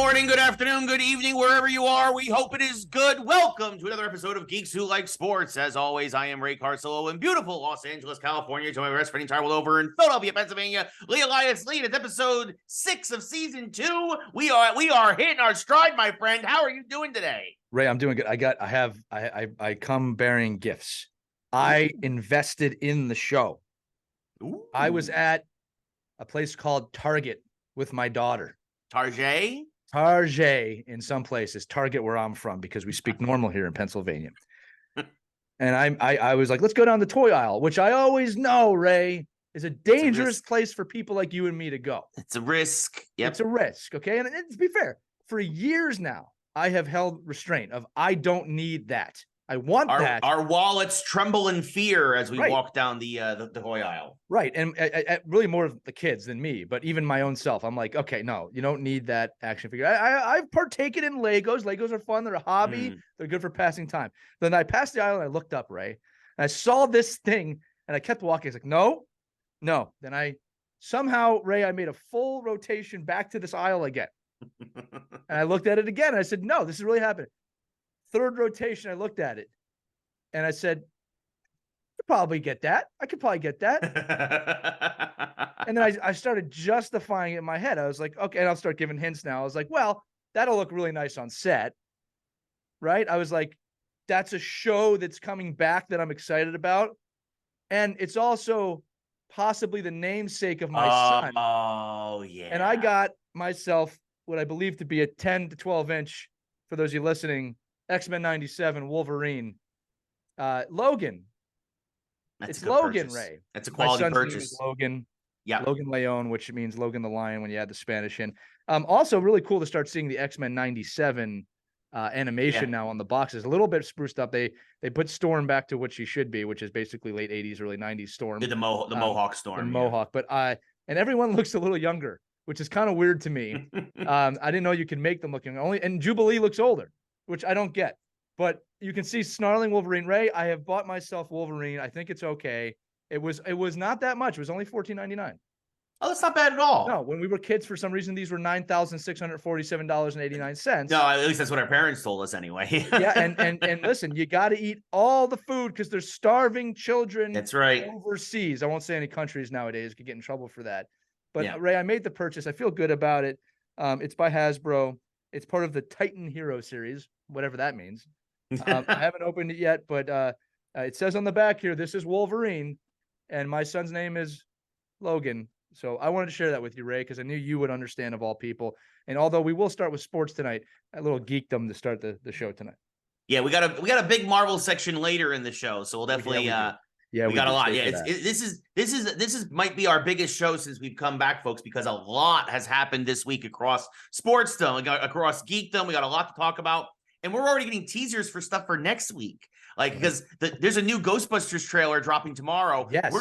morning, good afternoon, good evening, wherever you are. We hope it is good. Welcome to another episode of Geeks Who Like Sports. As always, I am Ray Carcillo in beautiful Los Angeles, California. Join my best friend traveled over in Philadelphia, Pennsylvania, Lee Elias Lee. It's episode 6 of season 2. We are hitting our stride, my friend. How are you doing today? Ray, I'm doing good. I come bearing gifts. I invested in the show. Ooh. I was at a place called Target with my daughter. Target in some places, Target where I'm from, because we speak normal here in Pennsylvania. And I was like, let's go down the toy aisle, which I always know, Ray, is a dangerous place for people like you and me to go. It's a risk. Yep. It's a risk, okay? And to be fair, for years now, I have held restraint of I don't need that. I want that. Our wallets tremble in fear as we walk down the toy aisle. Right. And really more of the kids than me, but even my own self. I'm like, okay, no, you don't need that action figure. I've partaken in Legos. Legos are fun. They're a hobby. They're good for passing time. Then I passed the aisle and I looked up, Ray, and I saw this thing and I kept walking. I was like, no. Then I somehow, Ray, I made a full rotation back to this aisle again. And I looked at it again. And I said, no, this is really happening. Third rotation, I looked at it and I said, I could probably get that. And then I started justifying it in my head. I was like, okay, and I'll start giving hints now. I was like, well, that'll look really nice on set, right? I was like, that's a show that's coming back that I'm excited about. And it's also possibly the namesake of my son. Oh, yeah. And I got myself what I believe to be a 10 to 12 inch, for those of you listening, X-Men 97 Wolverine. Logan. It's Logan, purchase. Ray. That's a quality My son's purchase. Name is Logan. Yeah. Logan Leon, which means Logan the Lion when you add the Spanish in. Also really cool to start seeing the X-Men 97 animation now on the boxes. A little bit spruced up. They put Storm back to what she should be, which is basically late 80s, early 90s Storm. The Mohawk Storm. The Mohawk. But and everyone looks a little younger, which is kind of weird to me. I didn't know you could make them look young. And Jubilee looks older, which I don't get. But you can see snarling Wolverine. Ray, I have bought myself Wolverine. I think it's okay. It was not that much. It was only $14.99. Oh, that's not bad at all. No, when we were kids, for some reason, these were $9,647.89. No, at least that's what our parents told us anyway. Yeah, and listen, you got to eat all the food because there's starving children. That's right. Overseas. I won't say any countries nowadays could get in trouble for that. But Ray, I made the purchase. I feel good about it. It's by Hasbro. It's part of the Titan Hero series, whatever that means. I haven't opened it yet, but it says on the back here, this is Wolverine, and my son's name is Logan. So I wanted to share that with you, Ray, because I knew you would understand of all people. And although we will start with sports tonight, a little geekdom to start the show tonight. Yeah, we got a big Marvel section later in the show, so we'll definitely we got a lot. Yeah, this is might be our biggest show since we've come back, folks, because a lot has happened this week across sportsdom, across geekdom. We got a lot to talk about. And we're already getting teasers for stuff for next week. Because there's a new Ghostbusters trailer dropping tomorrow. Yes.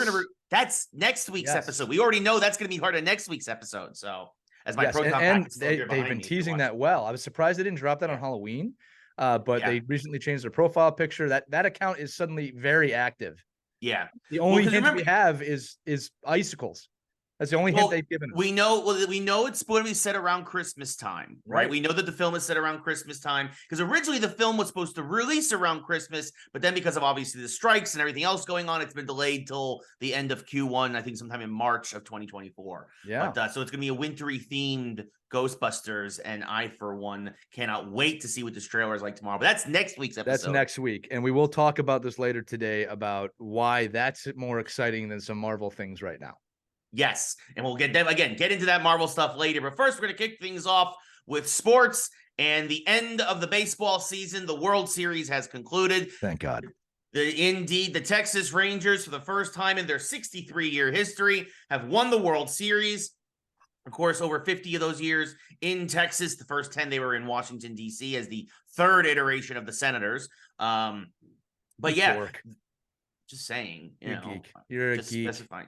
That's next week's episode. We already know that's going to be part of next week's episode. So as my proton and they've been teasing that well. I was surprised they didn't drop that on Halloween. But they recently changed their profile picture. That account is suddenly very active. Yeah. The only hint we have is icicles. That's the only hint they've given us. We know it's going to be set around Christmas time, right? We know that the film is set around Christmas time because originally the film was supposed to release around Christmas, but then because of obviously the strikes and everything else going on, it's been delayed till the end of Q1, I think sometime in March of 2024. Yeah. But, so it's going to be a wintry themed Ghostbusters, and I, for one, cannot wait to see what this trailer is like tomorrow. But that's next week's episode. That's next week, and we will talk about this later today about why that's more exciting than some Marvel things right now. Yes, and we'll get into that Marvel stuff later. But first, we're going to kick things off with sports and the end of the baseball season. The World Series has concluded. Thank God. The Texas Rangers, for the first time in their 63-year history, have won the World Series. Of course, over 50 of those years in Texas. The first 10 they were in Washington, D.C. as the third iteration of the Senators. But just saying, you're a geek. Specifying,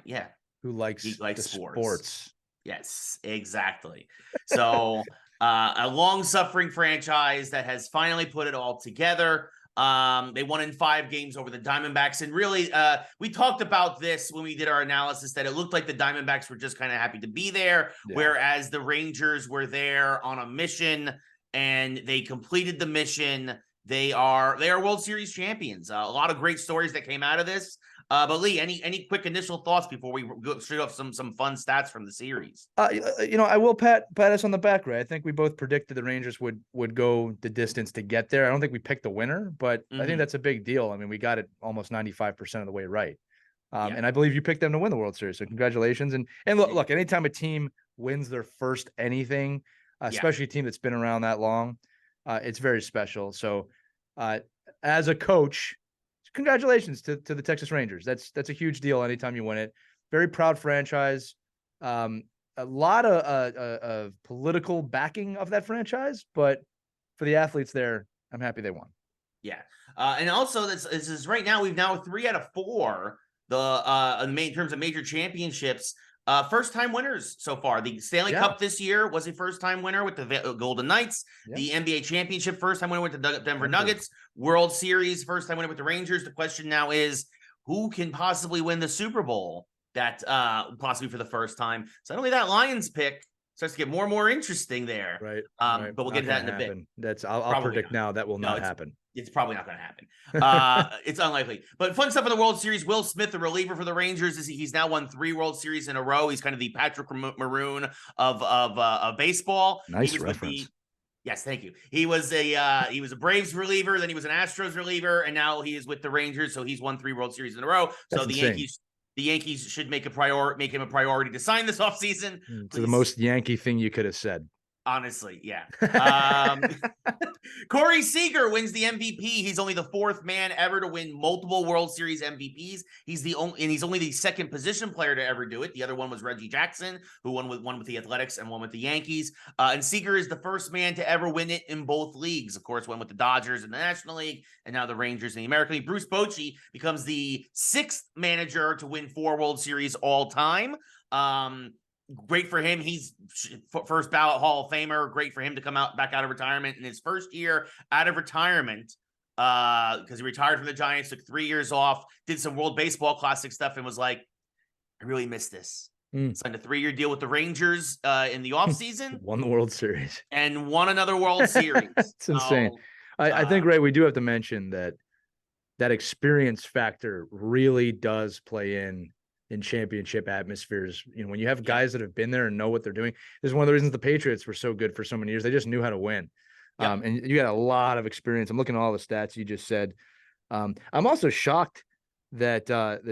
who likes sports. Yes, exactly. So a long-suffering franchise that has finally put it all together. They won in 5 games over the Diamondbacks. And really, we talked about this when we did our analysis, that it looked like the Diamondbacks were just kind of happy to be there, whereas the Rangers were there on a mission, and they completed the mission. They are World Series champions. A lot of great stories that came out of this. But Lee, any quick initial thoughts before we go straight off some fun stats from the series? I will pat us on the back, Ray. I think we both predicted the Rangers would go the distance to get there. I don't think we picked the winner, but I think that's a big deal. I mean, we got it almost 95% of the way right. And I believe you picked them to win the World Series. So congratulations. And look, anytime a team wins their first anything, especially a team that's been around that long, it's very special. So as a coach, congratulations to the Texas Rangers. That's a huge deal anytime you win it. Very proud franchise. A lot of political backing of that franchise, but for the athletes there, I'm happy they won. Yeah. And also this is right now, we've now 3 out of 4 in terms of major championships. First time winners so far. The Stanley Cup this year was a first time winner with the Golden Knights. The NBA championship, first time winner with the Denver Nuggets. World Series, first time winner with the Rangers. The question now is, who can possibly win the Super Bowl that possibly for the first time? So not only that, Lions pick starts to get more and more interesting there. Right. But we'll get to that in a bit. I'll predict now that will not happen. It's probably not going to happen. It's unlikely. But fun stuff in the World Series. Will Smith, the reliever for the Rangers, he's now won 3 World Series in a row. He's kind of the Patrick Maroon of baseball. Nice reference. Yes, thank you. He was a Braves reliever, then he was an Astros reliever, and now he is with the Rangers. So he's won 3 World Series in a row. That's so the insane. Yankees should make him a priority to sign this offseason. It's the most Yankee thing you could have said. Honestly, yeah. Corey Seager wins the MVP. He's only the 4th man ever to win multiple World Series MVPs. He's only the 2nd position player to ever do it. The other one was Reggie Jackson, who won with the Athletics and one with the Yankees. And Seager is the first man to ever win it in both leagues. Of course, went with the Dodgers in the National League, and now the Rangers in the American League. Bruce Bochy becomes the 6th manager to win 4 World Series all time. Great for him. He's first ballot Hall of Famer. Great for him to come back out of retirement in his first year out of retirement, because he retired from the Giants, took 3 years off, did some World Baseball Classic stuff, and was like, I really miss this. Signed a 3-year deal with the Rangers in the offseason. Won the World Series. And won another World Series. It's insane. I think, Ray, we do have to mention that experience factor really does play in championship atmospheres. You know, when you have guys that have been there and know what they're doing, this is one of the reasons the Patriots were so good for so many years. They just knew how to win. And you got a lot of experience. I'm looking at all the stats you just said. I'm also shocked that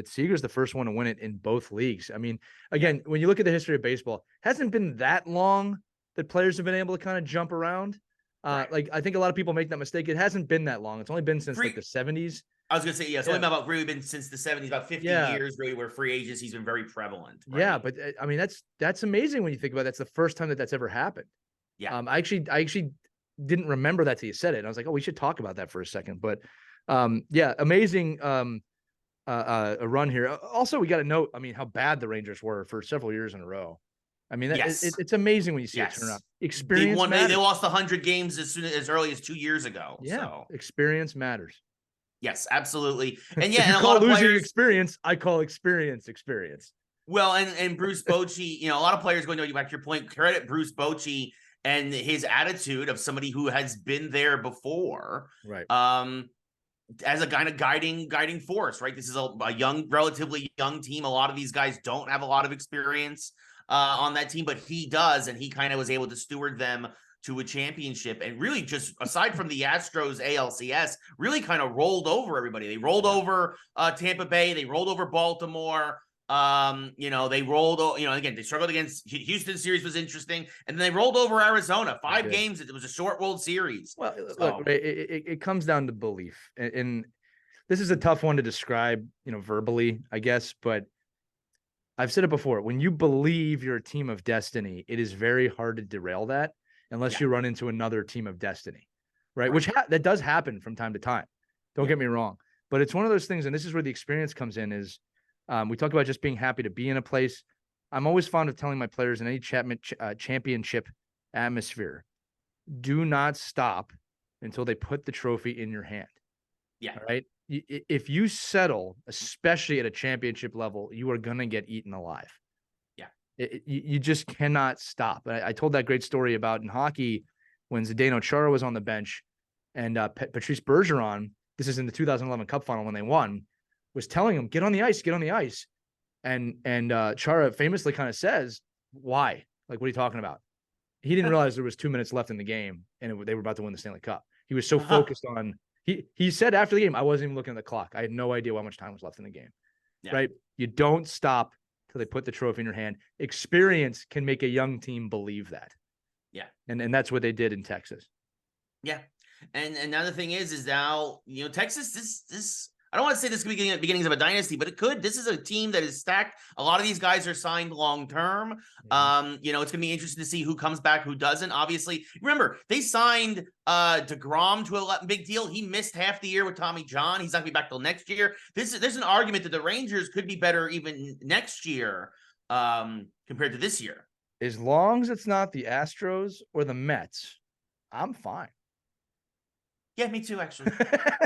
Seager's the first one to win it in both leagues. I mean, again, when you look at the history of baseball, it hasn't been that long that players have been able to kind of jump around. Like, I think a lot of people make that mistake. It hasn't been that long. It's only been since like the 70s. I was going to say, it's only about really been since the 70s, about 50 years, really, where free agency's been very prevalent. Right? Yeah, but I mean, that's amazing when you think about it. That's the first time that's ever happened. Yeah. I actually didn't remember that till you said it. And I was like, oh, we should talk about that for a second. But amazing a run here. Also, we got to note, I mean, how bad the Rangers were for several years in a row. I mean, it's amazing when you see it turn around. Experience matters. They lost 100 games as early as 2 years ago. Yeah, so. Experience matters. Yes, absolutely. And yeah, and a lot of losing players, experience, I call experience. Well, and Bruce Bochy, a lot of players going to back to your point, credit Bruce Bochy and his attitude of somebody who has been there before. Right. As a kind of guiding force, right? This is a relatively young team. A lot of these guys don't have a lot of experience on that team, but he does, and he kind of was able to steward them to a championship, and really just aside from the Astros ALCS, really kind of rolled over everybody. They rolled over Tampa Bay, they rolled over Baltimore. They rolled, again, they struggled against Houston series was interesting, and then they rolled over Arizona. 5 games. It was a short World Series. Well, look, it comes down to belief, and this is a tough one to describe, verbally, I guess, but I've said it before. When you believe you're a team of destiny, it is very hard to derail that. Unless you run into another team of destiny, right? Which that does happen from time to time. Don't get me wrong, but it's one of those things, and this is where the experience comes in. Is we talk about just being happy to be in a place. I'm always fond of telling my players in any championship atmosphere, do not stop until they put the trophy in your hand. Yeah. All right. If you settle, especially at a championship level, you are going to get eaten alive. Yeah. You just cannot stop. I told that great story about in hockey when Zdeno Chara was on the bench and Patrice Bergeron, this is in the 2011 Cup final when they won, was telling him, get on the ice, get on the ice. And Chara famously kind of says, why? Like, what are you talking about? He didn't realize there was 2 minutes left in the game and they were about to win the Stanley Cup. He was so focused on, he said after the game, I wasn't even looking at the clock. I had no idea how much time was left in the game. Yeah. Right? You don't stop till they put the trophy in your hand. Experience can make a young team believe that. Yeah. And that's what they did in Texas. Yeah. And another thing is now, Texas, this I don't want to say this could be beginnings of a dynasty, but it could. This is a team that is stacked. A lot of these guys are signed long-term. Mm-hmm. It's going to be interesting to see who comes back, who doesn't. Obviously, remember, they signed DeGrom to a big deal. He missed half the year with Tommy John. He's not going to be back till next year. There's an argument that the Rangers could be better even next year compared to this year. As long as it's not the Astros or the Mets, I'm fine. Yeah, me too, actually.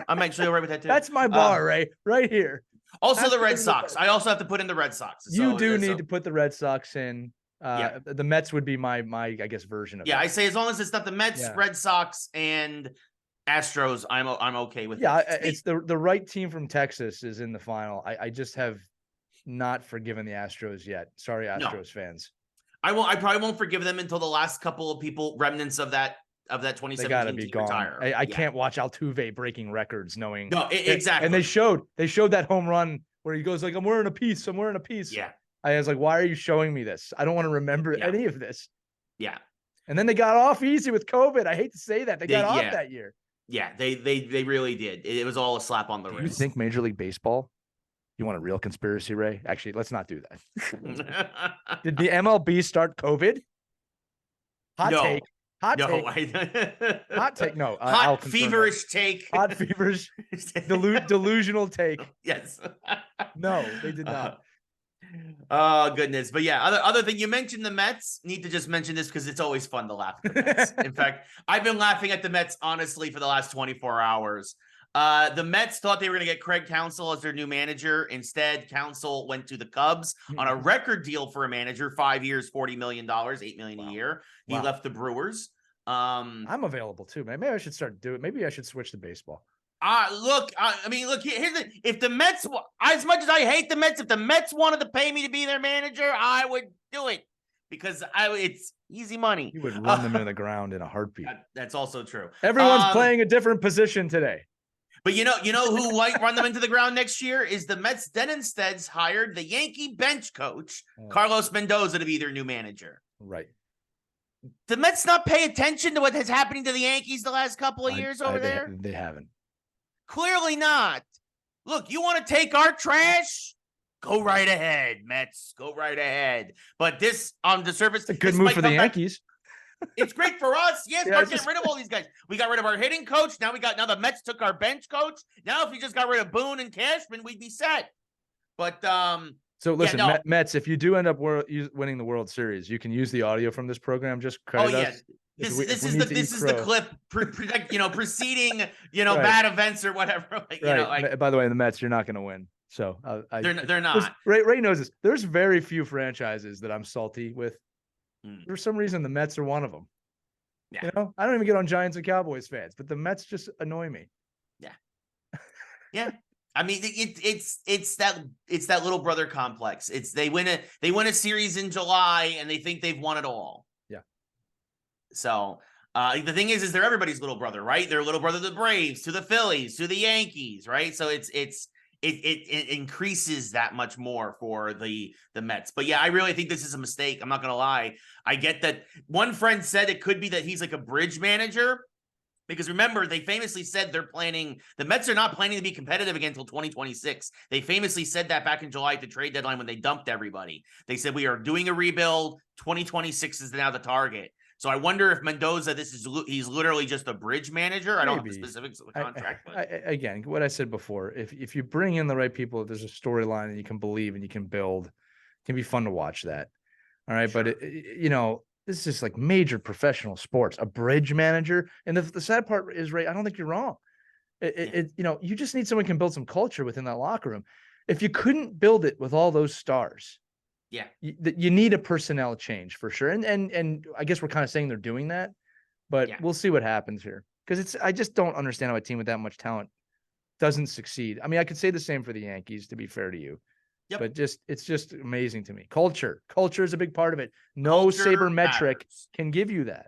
I'm actually all right with that, too. That's my bar, Ray, right here. Also, the Red Sox. I also have to put in the Red Sox. You do need to put the Red Sox in. The Mets would be my I guess, version of it. Yeah, I say as long as it's not the Mets, Red Sox, and Astros, I'm okay with it. Yeah, it's the right team from Texas is in the final. I just have not forgiven the Astros yet. Sorry, Astros fans. I probably won't forgive them until the last couple of remnants of that 2017 they gotta be team gone. retire. I can't watch Altuve breaking records knowing. No, exactly. And they showed that home run where he goes like, I'm wearing a piece. Yeah. I was like, why are you showing me this? I don't want to remember any of this. Yeah. And then they got off easy with COVID. I hate to say that. They got off that year. Yeah, they really did. It was all a slap on the wrist. You think Major League Baseball? You want a real conspiracy, Ray? Actually, let's not do that. Did the MLB start COVID? Hot take. Hot take. No. Hot feverish take. Hot feverish. Delusional take. Yes. No, they did not. Oh goodness. But yeah, other thing, you mentioned the Mets. Need to just mention this because it's always fun to laugh at the Mets. In fact, I've been laughing at the Mets honestly for the last 24 hours. The Mets thought they were going to get Craig Counsell as their new manager. Instead, Counsell went to the Cubs on a record deal for a manager, 5 years, $40 million, $8 million a year. He left the Brewers. I'm available too, man. Maybe I should start doing it. Maybe I should switch to baseball. Look, here's the, if the Mets, as much as I hate the Mets, if the Mets wanted to pay me to be their manager, I would do it because it's easy money. You would run them into the ground in a heartbeat. That's also true. Everyone's playing a different position today. But you know who might run them into the ground next year is the Mets. Then instead hired the Yankee bench coach, Carlos Mendoza, to be their new manager. Right. The Mets not pay attention to what is happening to the Yankees the last couple of years over there? They haven't. Clearly not. Look, you want to take our trash? Go right ahead, Mets. Go right ahead. But this, on the surface, it's a good move for the Yankees. It's great for us. Yes, we're getting rid of all these guys. We got rid of our hitting coach. Now the Mets took our bench coach. Now if we just got rid of Boone and Cashman, we'd be set. But so listen, Mets, if you do end up winning the World Series, you can use the audio from this program. Just credit us. This is the clip, preceding bad events or whatever. By the way, the Mets, you're not going to win. So they're not. Ray knows this. There's very few franchises that I'm salty with. For some reason, the Mets are one of them. Yeah. I don't even get on Giants and Cowboys fans, but the Mets just annoy me. Yeah. Yeah. I mean, it's that little brother complex. They win a series in July and they think they've won it all. Yeah. So the thing is they're everybody's little brother, right? They're little brother to the Braves, to the Phillies, to the Yankees, right? So it increases that much more for the Mets. But yeah, I really think this is a mistake. I'm not going to lie. I get that one friend said it could be that he's like a bridge manager because remember, they famously said the Mets are not planning to be competitive again until 2026. They famously said that back in July at the trade deadline when they dumped everybody. They said, we are doing a rebuild. 2026 is now the target. So I wonder if Mendoza, he's literally just a bridge manager. I don't have the specifics of the contract. Again, what I said before, if you bring in the right people, there's a storyline and you can believe and you can build, it can be fun to watch that. All right. Sure. But this is just like major professional sports, a bridge manager. And the sad part is, Ray, I don't think you're wrong. You just need someone who can build some culture within that locker room. If you couldn't build it with all those stars, you need a personnel change for sure. And I guess we're kind of saying they're doing that, but we'll see what happens here. Because I just don't understand how a team with that much talent doesn't succeed. I mean, I could say the same for the Yankees, to be fair to you. Yep. But it's just amazing to me. Culture is a big part of it. No sabermetric can give you that.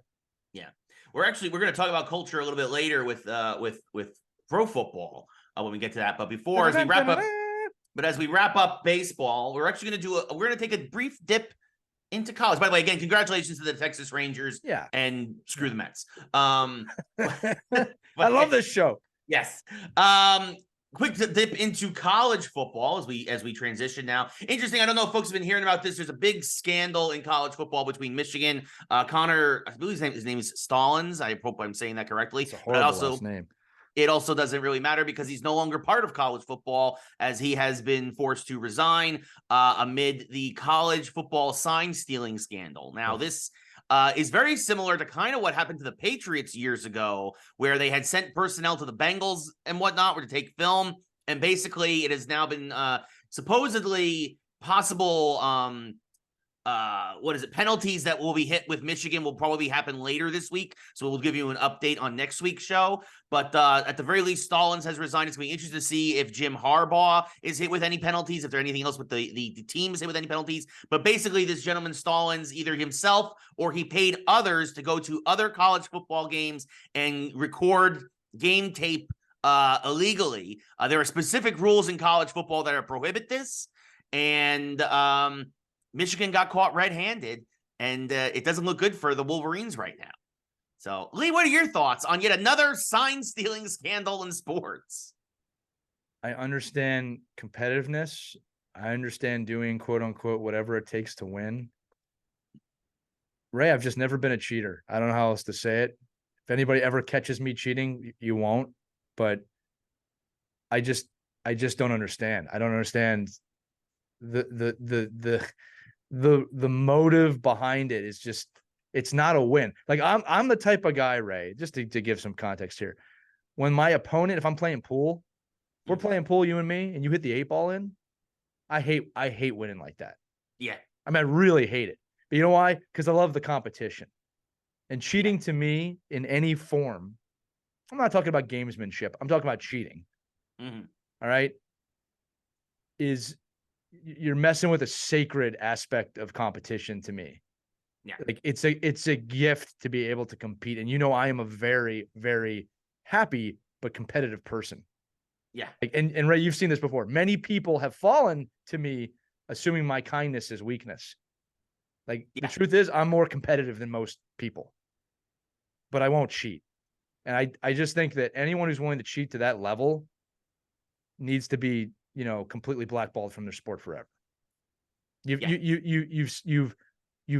Yeah. We're going to talk about culture a little bit later with pro football when we get to that. But before, as we wrap up baseball, we're actually going to take a brief dip into college. By the way, again, congratulations to the Texas Rangers. Yeah. And screw the Mets. I love this show. Yes. Quick dip into college football as we transition now. Interesting. I don't know if folks have been hearing about this. There's a big scandal in college football between Michigan. Connor, I believe his name is Stalions. I hope I'm saying that correctly. It's a horrible last name. It also doesn't really matter because he's no longer part of college football, as he has been forced to resign amid the college football sign stealing scandal. Now, this is very similar to kind of what happened to the Patriots years ago, where they had sent personnel to the Bengals and whatnot to take film. And basically it has now been supposedly possible penalties that will be hit with Michigan will probably happen later this week. So we'll give you an update on next week's show. But at the very least, Stallings has resigned. It's going to be interesting to see if Jim Harbaugh is hit with any penalties, if there's anything else with the team is hit with any penalties. But basically, this gentleman Stallings, either himself or he paid others to go to other college football games and record game tape illegally. There are specific rules in college football that prohibit this. And Michigan got caught red-handed, and it doesn't look good for the Wolverines right now. So, Lee, what are your thoughts on yet another sign-stealing scandal in sports? I understand competitiveness. I understand doing, quote-unquote, whatever it takes to win. Ray, I've just never been a cheater. I don't know how else to say it. If anybody ever catches me cheating, you won't. But I just don't understand. I don't understand the motive behind it is just, it's not a win. Like I'm the type of guy, Ray, just to give some context here. When my opponent, if I'm playing pool, we're playing pool, you and me, and you hit the 8-ball in, I hate winning like that. Yeah. I mean, I really hate it. But you know why? Because I love the competition. And cheating to me in any form, I'm not talking about gamesmanship. I'm talking about cheating. Mm-hmm. All right. You're messing with a sacred aspect of competition to me. Yeah. Like it's a gift to be able to compete. And I am a very, very happy but competitive person. Yeah. Like, and Ray, you've seen this before. Many people have fallen to me assuming my kindness is weakness. Like the truth is I'm more competitive than most people. But I won't cheat. And I just think that anyone who's willing to cheat to that level needs to be, completely blackballed from their sport forever. You've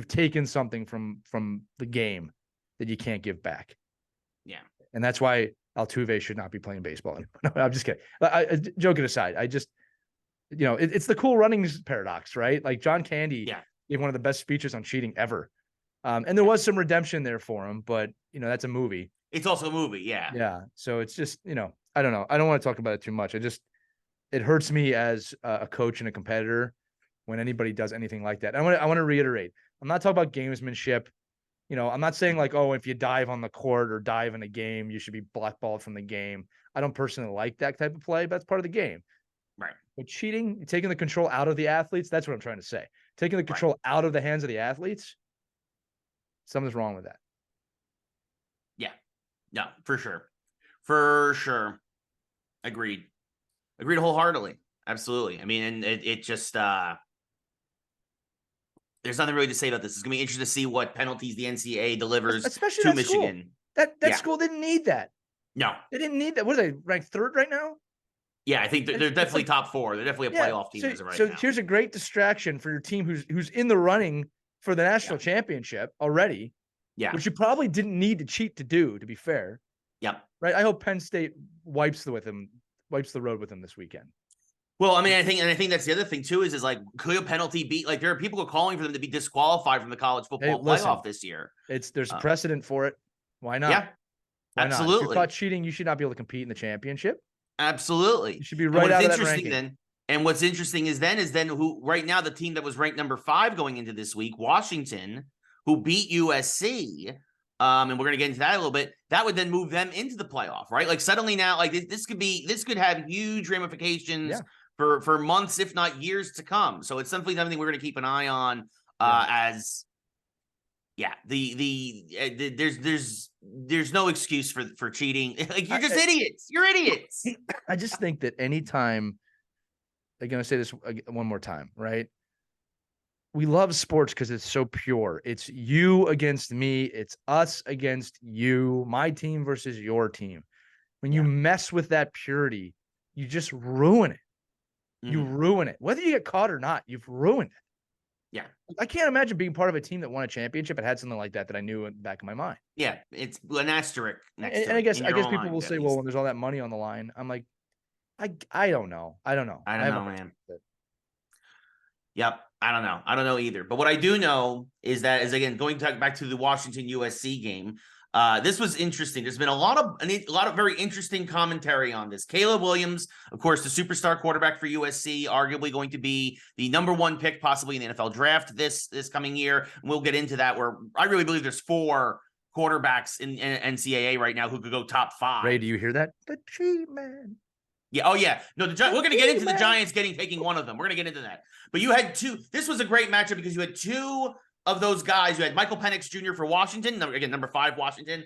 taken something from the game that you can't give back. Yeah. And that's why Altuve should not be playing baseball anymore. No, I'm just kidding. Joking aside, I just, it's the Cool Runnings paradox, right? Like John Candy gave one of the best speeches on cheating ever. And there was some redemption there for him, but that's a movie. It's also a movie. Yeah. Yeah. So it's just, I don't know. I don't want to talk about it too much. It hurts me as a coach and a competitor when anybody does anything like that. I want to reiterate. I'm not talking about gamesmanship. I'm not saying like, oh, if you dive on the court or dive in a game, you should be blackballed from the game. I don't personally like that type of play, but that's part of the game. Right. But cheating, taking the control out of the athletes, that's what I'm trying to say. Taking the control out of the hands of the athletes, something's wrong with that. Yeah. No, for sure. For sure. Agreed wholeheartedly. Absolutely. I mean, and it just, there's nothing really to say about this. It's going to be interesting to see what penalties the NCAA delivers especially to Michigan. School. That school didn't need that. No. They didn't need that. What are they, ranked 3rd right now? Yeah, I think they're definitely top 4. They're definitely a playoff team as of right now. So here's a great distraction for your team who's in the running for the national championship already. Yeah. Which you probably didn't need to cheat to do, to be fair. Yep. Right. I hope Penn State wipes the road with him this weekend. Well, I mean, I think that's the other thing too, is like, could a penalty be like, there are people who are calling for them to be disqualified from the college football playoff this year. There's a precedent for it. Why not? Yeah. Why Absolutely. not? If you're caught cheating, you should not be able to compete in the championship. Absolutely. You should be right out of that ranking. Then, and what's interesting is then who right now the team that was ranked number 5 going into this week, Washington, who beat USC. And we're going to get into that a little bit. That would then move them into the playoff, right? Like suddenly now, like this could have huge ramifications for months, if not years to come. So it's something we're going to keep an eye on as. Yeah, there's no excuse for cheating. Like you're just idiots. You're idiots. I just think that anytime, I'm going to say this one more time, right? We love sports because it's so pure. It's you against me. It's us against you, my team versus your team. When you mess with that purity, you just ruin it. You ruin it. Whether you get caught or not, you've ruined it. Yeah. I can't imagine being part of a team that won a championship and had something like that I knew in the back of my mind. Yeah, it's an asterisk next to it. And I guess people will say, well, when there's all that money on the line, I'm like, I don't know. I don't know, man. Yep. I don't know either. But what I do know is that, again, going back to the Washington USC game, this was interesting. There's been a lot of very interesting commentary on this. Caleb Williams, of course, the superstar quarterback for USC, arguably going to be the number 1 pick possibly in the NFL draft this coming year. And we'll get into that, where I really believe there's 4 quarterbacks in NCAA right now who could go top 5. Ray, do you hear that? The G man. Yeah. Oh, yeah. No, we're going to get into the Giants taking one of them. We're going to get into that. But you had 2. This was a great matchup because you had 2 of those guys. You had Michael Penix Jr. for Washington, number 5 Washington,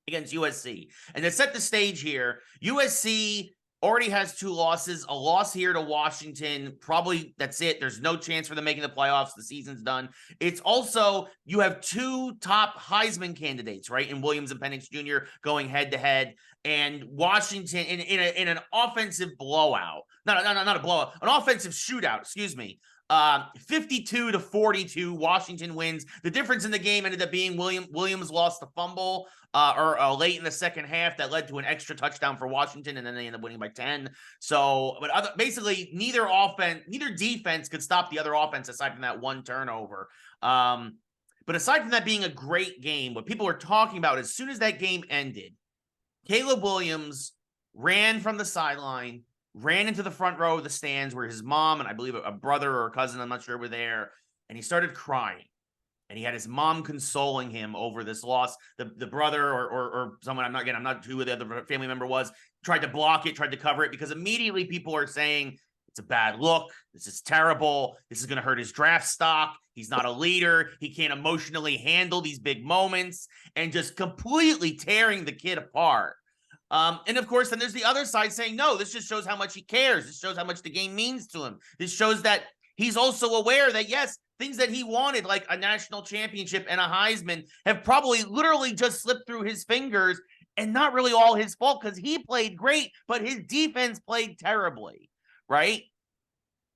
against USC. And to set the stage here, USC already has 2 losses, a loss here to Washington. Probably that's it. There's no chance for them making the playoffs. The season's done. It's also, you have 2 top Heisman candidates, right? In Williams and Penix Jr. going head to head. And Washington in an offensive blowout, not a blowout, an offensive shootout, 52-42, Washington wins. The difference in the game ended up being Williams lost the fumble late in the second half that led to an extra touchdown for Washington, and then they ended up winning by 10. So, but basically neither defense could stop the other offense aside from that 1 turnover. But aside from that being a great game, what people are talking about, as soon as that game ended, Caleb Williams ran from the sideline, ran into the front row of the stands where his mom and I believe a brother or a cousin, I'm not sure, were there, and he started crying. And he had his mom consoling him over this loss. The brother or someone, I'm not who the other family member was, tried to block it, tried to cover it, because immediately people are saying it's a bad look. This is terrible. This is going to hurt his draft stock. He's not a leader. He can't emotionally handle these big moments, and just completely tearing the kid apart. And of course, then there's the other side saying, no, this just shows how much he cares. This shows how much the game means to him. This shows that he's also aware that, yes, things that he wanted, like a national championship and a Heisman, have probably literally just slipped through his fingers, and not really all his fault, because he played great, but his defense played terribly, right?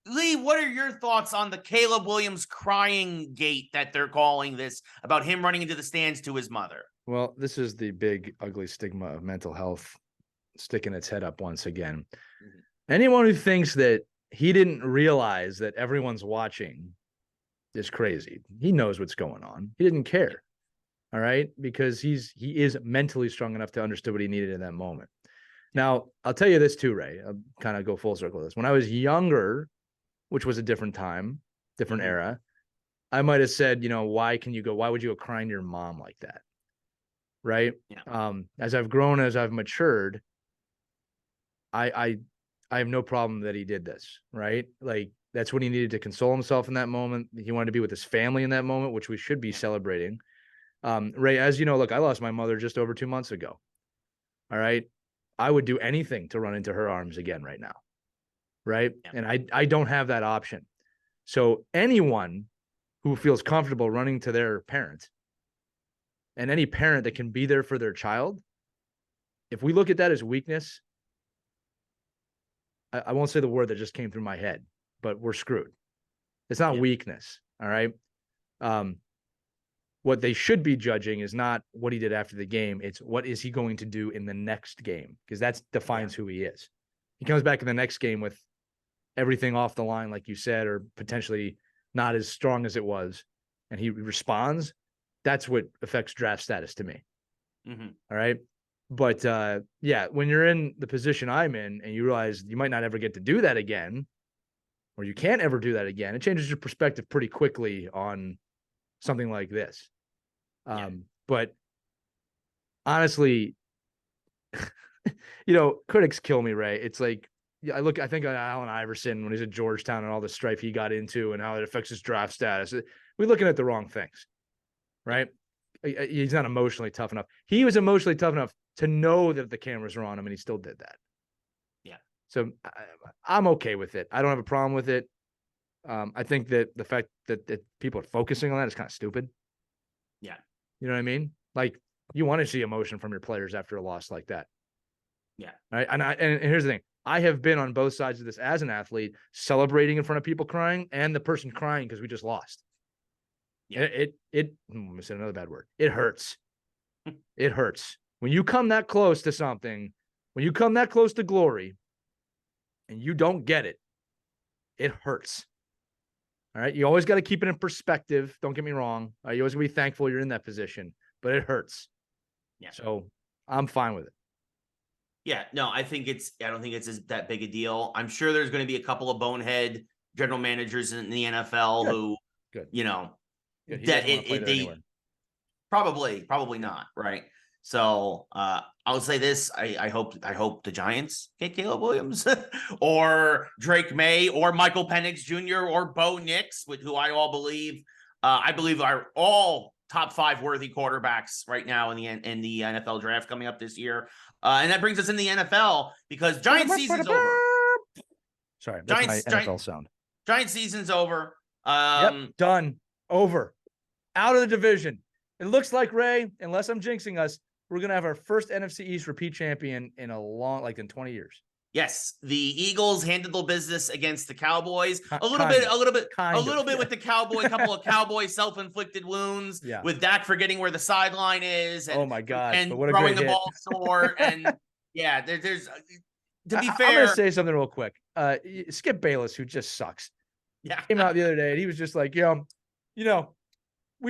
Lee, what are your thoughts on the Caleb Williams crying gate that they're calling this, about him running into the stands to his mother? Well, this is the big, ugly stigma of mental health sticking its head up once again. Anyone who thinks that he didn't realize that everyone's watching is crazy. He knows what's going on. He didn't care. All right. Because he is mentally strong enough to understand what he needed in that moment. Now, I'll tell you this too, Ray. I'll kind of go full circle with this. When I was younger, which was a different time, different era, I might have said, why would you go crying to your mom like that? Right. Yeah. As I've grown, as I've matured, I have no problem that he did this. Right. Like, that's what he needed to console himself in that moment. He wanted to be with his family in that moment, which we should be celebrating. Ray, as you know, look, I lost my mother just over 2 months ago. All right. I would do anything to run into her arms again right now. Right. Yeah. And I don't have that option. So anyone who feels comfortable running to their parent, and any parent that can be there for their child, if we look at that as weakness, I won't say the word that just came through my head, but we're screwed. It's not weakness. All right. What they should be judging is not what he did after the game. It's what is he going to do in the next game? Because that defines who he is. He comes back in the next game with everything off the line, like you said, or potentially not as strong as it was, and he responds. That's what affects draft status to me. All right. But yeah, when you're in the position I'm in and you realize you might not ever get to do that again, or you can't ever do that again, it changes your perspective pretty quickly on something like this. But honestly, critics kill me, Ray. It's like, I think on Allen Iverson when he's at Georgetown and all the strife he got into and how it affects his draft status. We're looking at the wrong things, right? He's not emotionally tough enough. He was emotionally tough enough to know that the cameras were on him, and he still did that. Yeah. So I'm okay with it. I don't have a problem with it. I think that the fact that people are focusing on that is kind of stupid. Yeah. You know what I mean? Like, you want to see emotion from your players after a loss like that. Yeah. Right. And here's the thing. I have been on both sides of this as an athlete, celebrating in front of people crying and the person crying because we just lost. Yeah. I said another bad word. It hurts. It hurts. When you come that close to something, when you come that close to glory and you don't get it, it hurts. All right. You always got to keep it in perspective. Don't get me wrong. You always got to be thankful you're in that position, but it hurts. Yeah. So I'm fine with it. Yeah, no, I don't think it's that big a deal. I'm sure there's going to be a couple of bonehead general managers in the NFL who, that they probably not. Right. So I would say this. I hope the Giants get Caleb Williams or Drake May or Michael Penix Jr. or Bo Nix, who I believe are all top 5 worthy quarterbacks right now in the NFL draft coming up this year. And that brings us in the NFL because Giants season's over. Sorry, that's my NFL sound. Giants season's over. Done. Over. Out of the division. It looks like, Ray, unless I'm jinxing us, we're going to have our first NFC East repeat champion in in 20 years. Yes, the Eagles handled the business against the Cowboys. A little bit with the Cowboy, a couple of Cowboy self-inflicted wounds with Dak forgetting where the sideline is. And, oh my God! And throwing the ball short. And there's to be fair, I'm going to say something real quick. Skip Bayless, who just sucks. Yeah, came out the other day and he was just like, we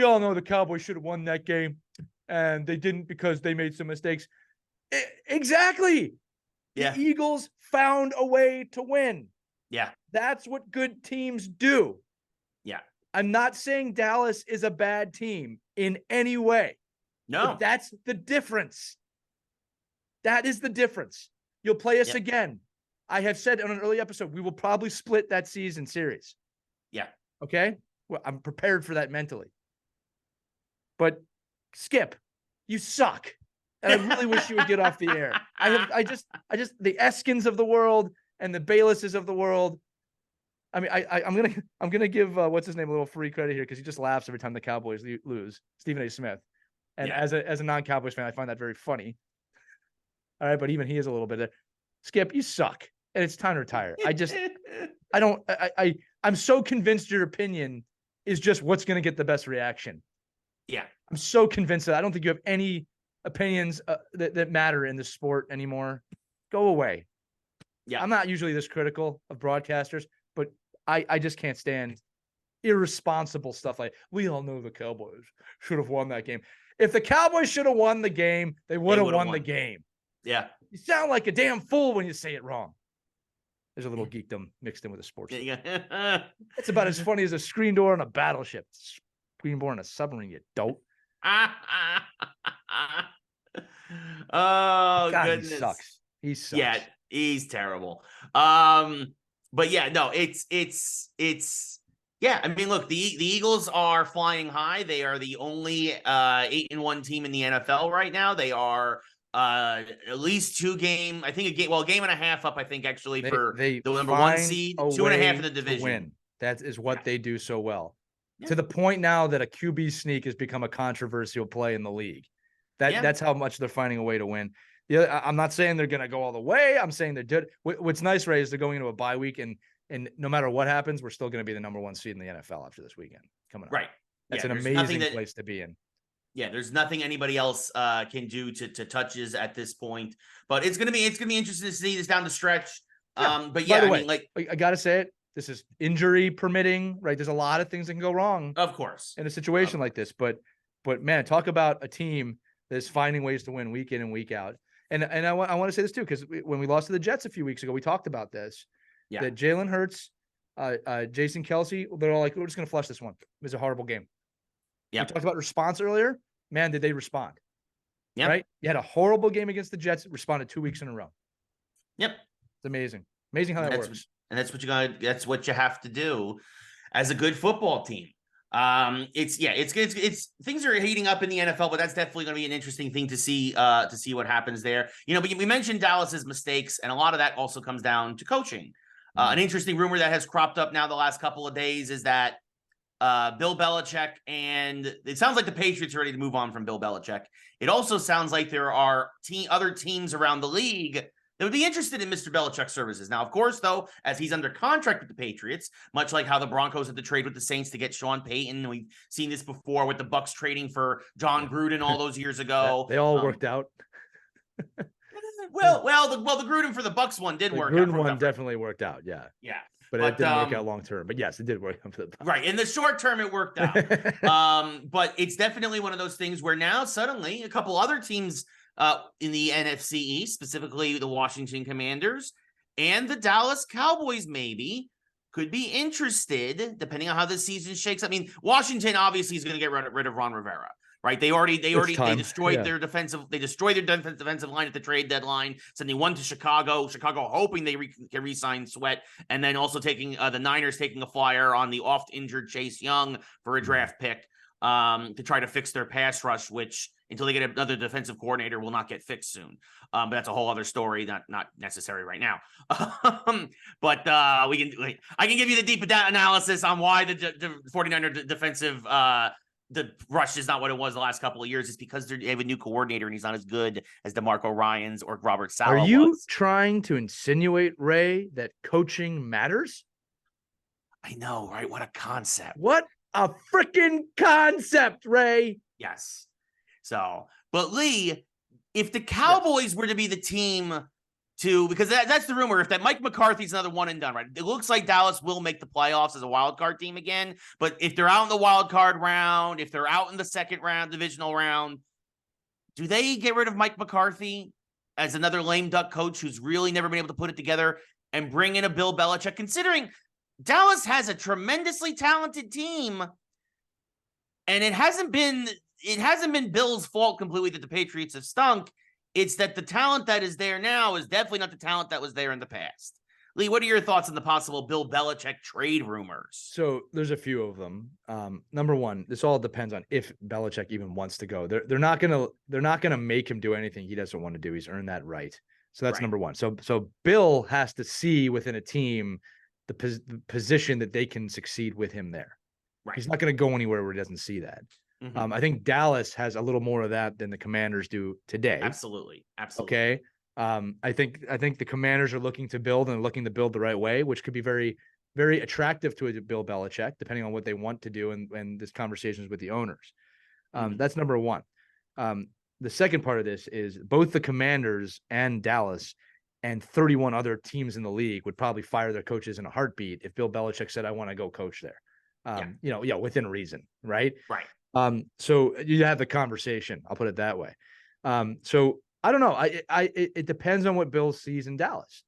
all know the Cowboys should have won that game, and they didn't because they made some mistakes. Exactly. Yeah. The Eagles found a way to win. Yeah. That's what good teams do. Yeah. I'm not saying Dallas is a bad team in any way. No. But that's the difference. That is the difference. You'll play us again. I have said on an early episode, we will probably split that season series. Yeah. Okay? Well, I'm prepared for that mentally. But Skip, you suck. And I really wish you would get off the air. I just the Eskins of the world and the Baylesses of the world. I mean, I'm gonna give what's his name a little free credit here because he just laughs every time the Cowboys lose. Stephen A. Smith, and as a non-Cowboys fan, I find that very funny. All right, but even he is a little bit. Skip, you suck, and it's time to retire. I'm so convinced your opinion is just what's gonna get the best reaction. Yeah, I'm so convinced that I don't think you have any opinions that matter in the sport anymore. Go away. Yeah. I'm not usually this critical of broadcasters, but I just can't stand irresponsible stuff like, we all know the Cowboys should have won that game. If the Cowboys should have won the game, they would have won the game. Yeah. You sound like a damn fool when you say it wrong. There's a little geekdom mixed in with the sports. It's about as funny as a screen door on a battleship. Screen door on a submarine, you dope. Oh, God, goodness. He sucks. He sucks. Yeah, he's terrible. But yeah, no, it's I mean, look, the Eagles are flying high. They are the only 8-1 team in the NFL right now. They are at least a game and a half up, I think, actually, for the number 1 seed, 2.5 in the division. Win. That is what they do so well. Yeah. To the point now that a QB sneak has become a controversial play in the league. That's how much they're finding a way to win. I'm not saying they're going to go all the way. I'm saying they're good. What's nice, Ray, is they're going into a bye week, and no matter what happens, we're still going to be the number 1 seed in the NFL after this weekend coming up. Right. That's an amazing place to be in. Yeah, there's nothing anybody else can do to touch us at this point. But it's gonna be interesting to see this down the stretch. But yeah, I mean, I gotta say it. This is injury permitting, right? There's a lot of things that can go wrong, of course, in a situation like this. But man, talk about a team that's finding ways to win week in and week out. And I want to say this too, because when we lost to the Jets a few weeks ago, we talked about this. Yeah. That Jalen Hurts, Jason Kelce, they're all like, we're just going to flush this one. It was a horrible game. Yeah. We talked about response earlier. Man, did they respond? Yeah. Right? You had a horrible game against the Jets, responded 2 weeks in a row. Yep. It's amazing. Amazing how that works. And that's what you have to do as a good football team. It's things are heating up in the NFL, but that's definitely going to be an interesting thing to see what happens there. But we mentioned Dallas's mistakes, and a lot of that also comes down to coaching. An interesting rumor that has cropped up now the last couple of days is that Bill Belichick, and it sounds like the Patriots are ready to move on from Bill Belichick. It also sounds like there are other teams around the league that would be interested in Mr. Belichick's services. Now, of course, though, as he's under contract with the Patriots, much like how the Broncos had to trade with the Saints to get Sean Payton, we've seen this before with the Bucs trading for John Gruden all those years ago. They all worked out. Well, the Gruden for the Bucs one did work out. The Gruden one definitely worked out, yeah. Yeah. But it didn't work out long term. But yes, it did work out for the Bucs. Right. In the short term, it worked out. But it's definitely one of those things where now suddenly a couple other teams in the NFC East, specifically the Washington Commanders and the Dallas Cowboys, maybe could be interested, depending on how this season shakes. I mean, Washington obviously is going to get rid of Ron Rivera, right? They destroyed their defensive line at the trade deadline, sending one to Chicago hoping they can re-sign Sweat, and then also taking the Niners taking a flyer on the oft-injured Chase Young for a draft pick to try to fix their pass rush, which until they get another defensive coordinator will not get fixed soon. But that's a whole other story, not necessary right now. But I can give you the deep analysis on why the 49er defensive the rush is not what it was the last couple of years. It's because they have a new coordinator and he's not as good as DeMarco Ryans or Robert Saleh. Are you trying to insinuate, Ray, that coaching matters? I know, right? What a concept. What a freaking concept, Ray. Yes. So, but Lee, if the Cowboys were to be the team because that's the rumor, if that Mike McCarthy's another one and done, right? It looks like Dallas will make the playoffs as a wild card team again. But if they're out in the wild card round, if they're out in the second round, divisional round, do they get rid of Mike McCarthy as another lame duck coach who's really never been able to put it together and bring in a Bill Belichick, considering Dallas has a tremendously talented team, and it hasn't been Bill's fault completely that the Patriots have stunk. It's that the talent that is there now is definitely not the talent that was there in the past. Lee, what are your thoughts on the possible Bill Belichick trade rumors? So there's a few of them. Number one, this all depends on if Belichick even wants to go. They're not gonna make him do anything he doesn't want to do. He's earned that right. So that's number one. So Bill has to see within a team the position that they can succeed with him there. Right. He's not going to go anywhere where he doesn't see that. Mm-hmm. I think Dallas has a little more of that than the Commanders do today. Absolutely. Okay. I think the Commanders are looking to build the right way, which could be very, very attractive to a Bill Belichick, depending on what they want to do and this conversations with the owners. That's number one. The second part of this is both the Commanders and Dallas and 31 other teams in the league would probably fire their coaches in a heartbeat if Bill Belichick said, I want to go coach there. Within reason. Right. Right. So you have the conversation, I'll put it that way. So I don't know. It depends on what Bill sees in Dallas,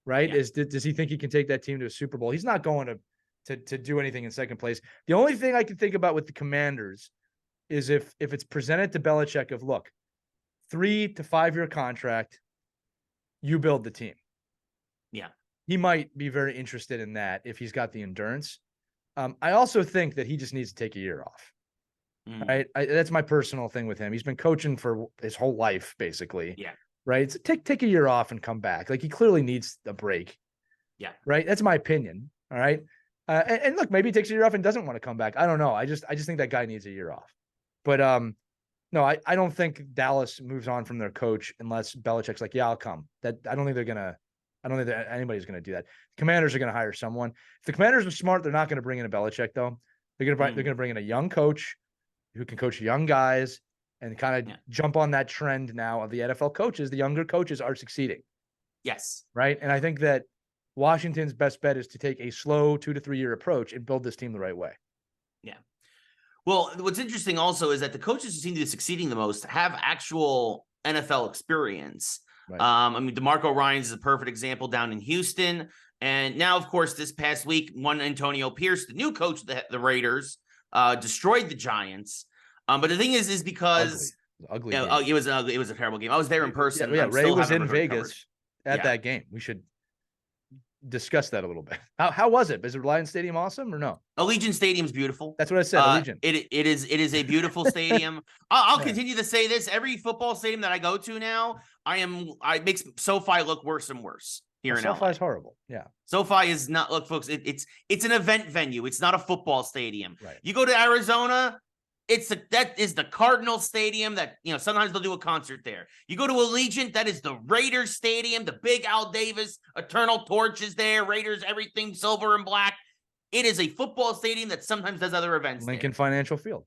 right? Yeah. Does he think he can take that team to a Super Bowl? He's not going to do anything in second place. The only thing I can think about with the Commanders is if it's presented to Belichick of, look, 3 to 5 year contract, you build the team. Yeah. He might be very interested in that if he's got the endurance. I also think that he just needs to take a year off. Right. That's my personal thing with him. He's been coaching for his whole life, basically. Yeah. Right. So take a year off and come back. Like, he clearly needs a break. Yeah. Right. That's my opinion. All right. And look, maybe he takes a year off and doesn't want to come back. I don't know. I just think that guy needs a year off. But no, I don't think Dallas moves on from their coach unless Belichick's like, yeah, I'll come. I don't think that anybody's gonna do that. Commanders are gonna hire someone. If the Commanders are smart, they're not gonna bring in a Belichick though. They're gonna bring in a young coach who can coach young guys and kind of jump on that trend now of the NFL coaches. The younger coaches are succeeding. Yes. Right. And I think that Washington's best bet is to take a slow 2 to 3 year approach and build this team the right way. Yeah. Well, what's interesting also is that the coaches who seem to be succeeding the most have actual NFL experience. Right. I mean, DeMarco Ryans is a perfect example down in Houston. And now, of course, this past week, one Antonio Pierce, the new coach of the Raiders, destroyed the Giants. But the thing is because ugly it was a terrible game. I was there in person. Yeah, Ray was in Vegas at that game. We should discuss that a little bit. How was it? Is it Lion Stadium awesome or no? Allegiant Stadium's beautiful. That's what I said. Allegiant. It is a beautiful stadium. I'll continue to say this. Every football stadium that I go to now, I makes SoFi look worse and worse here in LA. SoFi is horrible. Yeah. SoFi is not. Look, folks, it's an event venue. It's not a football stadium. Right. You go to Arizona, that is the Cardinal Stadium that, sometimes they'll do a concert there. You go to Allegiant, that is the Raiders Stadium, the big Al Davis, Eternal Torch is there, Raiders, everything silver and black. It is a football stadium that sometimes does other events. Lincoln Financial Field.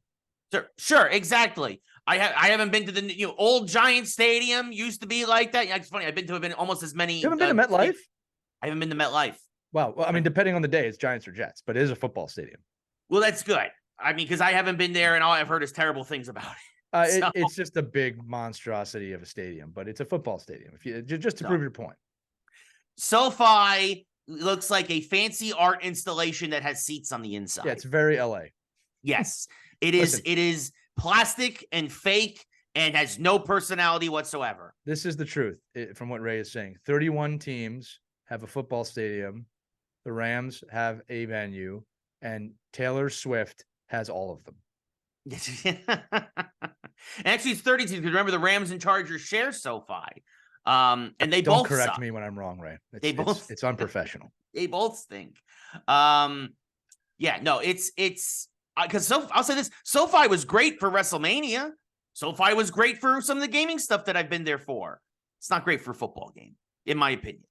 Sure, exactly. I haven't been to the old Giant Stadium, used to be like that. Yeah, it's funny. I've been to almost as many. You haven't been to MetLife? I haven't been to MetLife. Wow. Well, I mean, depending on the day, it's Giants or Jets, but it is a football stadium. Well, that's good. I mean, because I haven't been there, and all I've heard is terrible things about it. It's just a big monstrosity of a stadium, but it's a football stadium. If you just to prove your point. SoFi looks like a fancy art installation that has seats on the inside. Yeah, it's very LA. Yes, it is. Listen, it is plastic and fake and has no personality whatsoever. This is the truth from what Ray is saying. 31 teams have a football stadium. The Rams have a venue, and Taylor Swift has all of them. Actually, it's 32 because remember the Rams and Chargers share SoFi. And they Don't both correct suck. me when I'm wrong, Ray. It's unprofessional. They both stink. It's because I'll say this: SoFi was great for WrestleMania. SoFi was great for some of the gaming stuff that I've been there for. It's not great for a football game, in my opinion.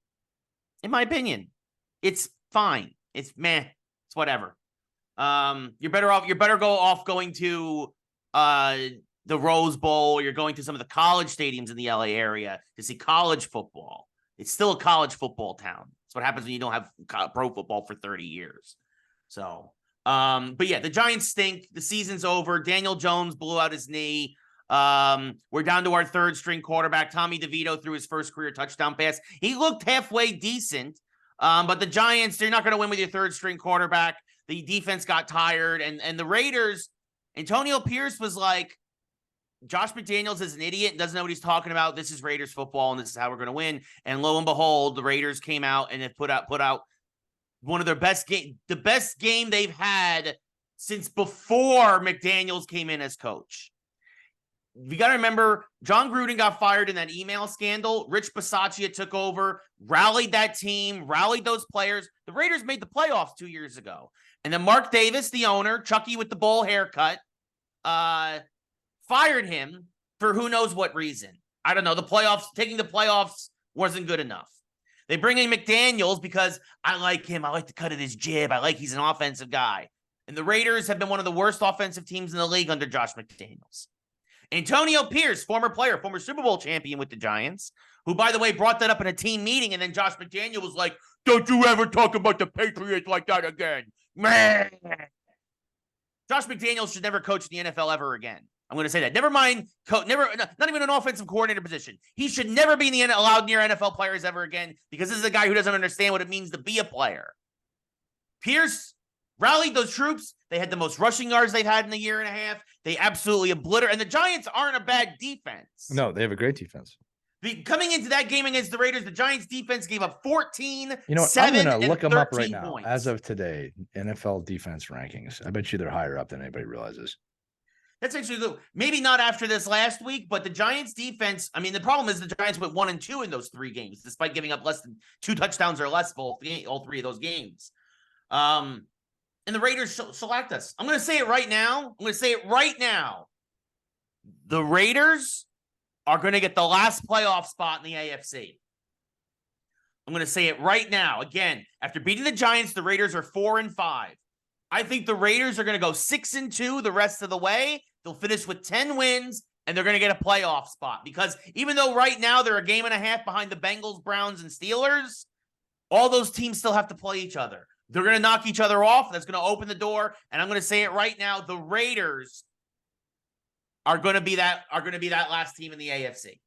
It's fine. It's meh. It's whatever. You're better go off going to the Rose Bowl. You're going to some of the college stadiums in the LA area to see college football. It's still a college football town. That's what happens when you don't have pro football for 30 years. So, but yeah, the Giants stink. The season's over. Daniel Jones blew out his knee. We're down to our third string quarterback. Tommy DeVito threw his first career touchdown pass. He looked halfway decent. But the Giants, they're not going to win with your third string quarterback. The defense got tired, and the Raiders, Antonio Pierce was like, Josh McDaniels is an idiot and doesn't know what he's talking about. This is Raiders football, and this is how we're going to win. And lo and behold, the Raiders came out and have put out one of their best game, the best game they've had since before McDaniels came in as coach. You got to remember, John Gruden got fired in that email scandal. Rich Bisaccia took over, rallied that team, rallied those players. The Raiders made the playoffs 2 years ago. And then Mark Davis, the owner, Chucky with the bowl haircut, fired him for who knows what reason. I don't know. Taking the playoffs wasn't good enough. They bring in McDaniels because I like him. I like the cut of his jib. I like he's an offensive guy. And the Raiders have been one of the worst offensive teams in the league under Josh McDaniels. Antonio Pierce, former player, former Super Bowl champion with the Giants, who, by the way, brought that up in a team meeting, and then Josh McDaniel was like, "Don't you ever talk about the Patriots like that again." Man. Josh McDaniels should never coach in the NFL ever again. I'm going to say that. Never mind, not even an offensive coordinator position. He should never be allowed near NFL players ever again because this is a guy who doesn't understand what it means to be a player. Pierce rallied those troops. They had the most rushing yards they've had in a year and a half. They absolutely obliterated. And the Giants aren't a bad defense. No, they have a great defense. Coming into that game against the Raiders, the Giants defense gave up 14, You know what? 7, I'm going to look them up right points. now. As of today, NFL defense rankings. I bet you they're higher up than anybody realizes. That's actually good. Maybe not after this last week, but the Giants defense, I mean, the problem is the Giants went 1-2 in those 3 games, despite giving up less than 2 touchdowns or less for all 3 of those games. And the Raiders select us. I'm going to say it right now. The Raiders are going to get the last playoff spot in the AFC. I'm going to say it right now. Again, after beating the Giants, the Raiders are 4-5. I think the Raiders are going to go 6-2 the rest of the way. They'll finish with 10 wins, and they're going to get a playoff spot. Because even though right now they're a game and a half behind the Bengals, Browns, and Steelers, all those teams still have to play each other. They're going to knock each other off. That's going to open the door. And I'm going to say it right now. The Raiders are going to be that last team in the AFC.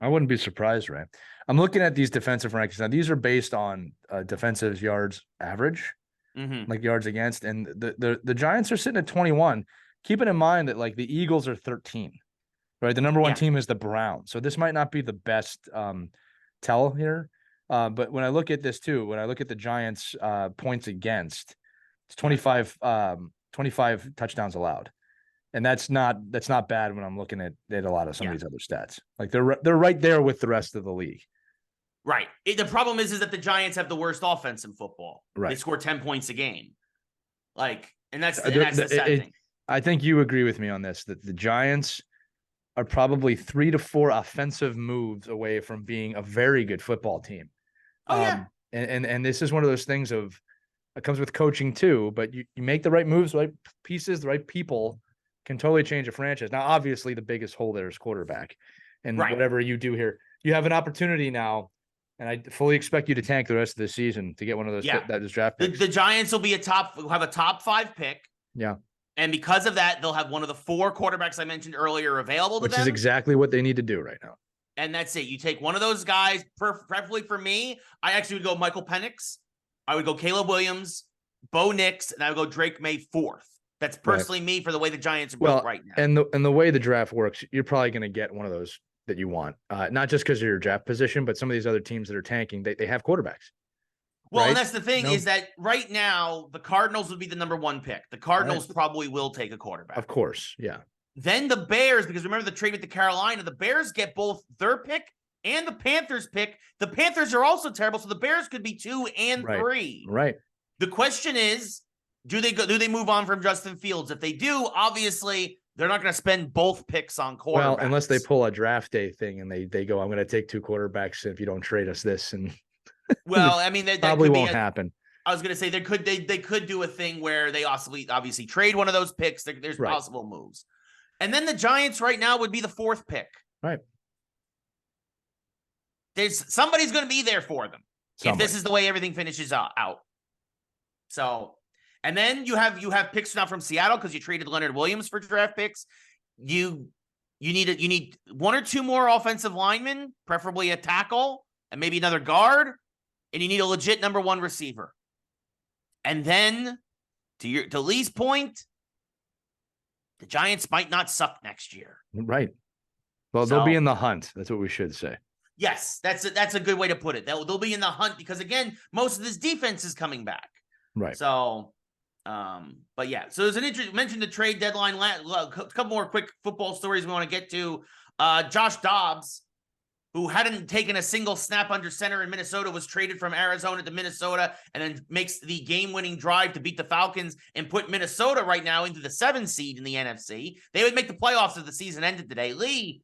I wouldn't be surprised, Ray. I'm looking at these defensive rankings now. These are based on defensive yards average, like yards against, and the Giants are sitting at 21. Keeping in mind that like the Eagles are 13, right? The number one team is the Browns, so this might not be the best tell here. But when I look at this too, when I look at the Giants' points against, it's 25 touchdowns allowed. And that's not bad when I'm looking at a lot of some of these other stats. Like they're right there with the rest of the league. Right. The problem is that the Giants have the worst offense in football. Right. They score 10 points a game. Like, and that's the sad thing. I think you agree with me on this, that the Giants are probably 3 to 4 offensive moves away from being a very good football team. And this is one of those things it comes with coaching too, but you make the right moves, the right pieces, the right people can totally change a franchise. Now, obviously, the biggest hole there is quarterback. And whatever you do here, you have an opportunity now, and I fully expect you to tank the rest of the season to get one of those that is draft picks. The Giants will have a top 5 pick. Yeah. And because of that, they'll have one of the 4 quarterbacks I mentioned earlier available to them. Which is exactly what they need to do right now. And that's it. You take one of those guys, preferably for me, I actually would go Michael Penix. I would go Caleb Williams, Bo Nix, and I would go Drake May 4th. That's personally me for the way the Giants are built right now. And the way the draft works, you're probably going to get one of those that you want. Not just because of your draft position, but some of these other teams that are tanking, they have quarterbacks. Well, and that's the thing is that right now, the Cardinals would be the number 1 pick. The Cardinals probably will take a quarterback. Of course, yeah. Then the Bears, because remember the trade with the Carolina, the Bears get both their pick and the Panthers pick. The Panthers are also terrible, so the Bears could be 2 and 3. Right. The question is, do they move on from Justin Fields? If they do, obviously they're not going to spend both picks on quarterbacks. Well, unless they pull a draft day thing and they go, I'm going to take 2 quarterbacks if you don't trade us this. And well, I mean, that probably won't happen. I was going to say they could do a thing where they obviously trade one of those picks. There's possible moves. And then the Giants right now would be the 4th pick. Right. Somebody's going to be there for them if this is the way everything finishes out. So, and then you have picks now from Seattle because you traded Leonard Williams for draft picks. You need 1 or 2 more offensive linemen, preferably a tackle and maybe another guard, and you need a legit number 1 receiver. And then to Lee's point, the Giants might not suck next year. Right. Well, they'll be in the hunt. That's what we should say. Yes, that's a good way to put it. They'll be in the hunt because, again, most of this defense is coming back. Right. So, but yeah. So there's an interesting. Mentioned the trade deadline. A couple more quick football stories we want to get to. Josh Dobbs, who hadn't taken a single snap under center in Minnesota, was traded from Arizona to Minnesota and then makes the game-winning drive to beat the Falcons and put Minnesota right now into the 7th seed in the NFC. They would make the playoffs if the season ended today. Lee,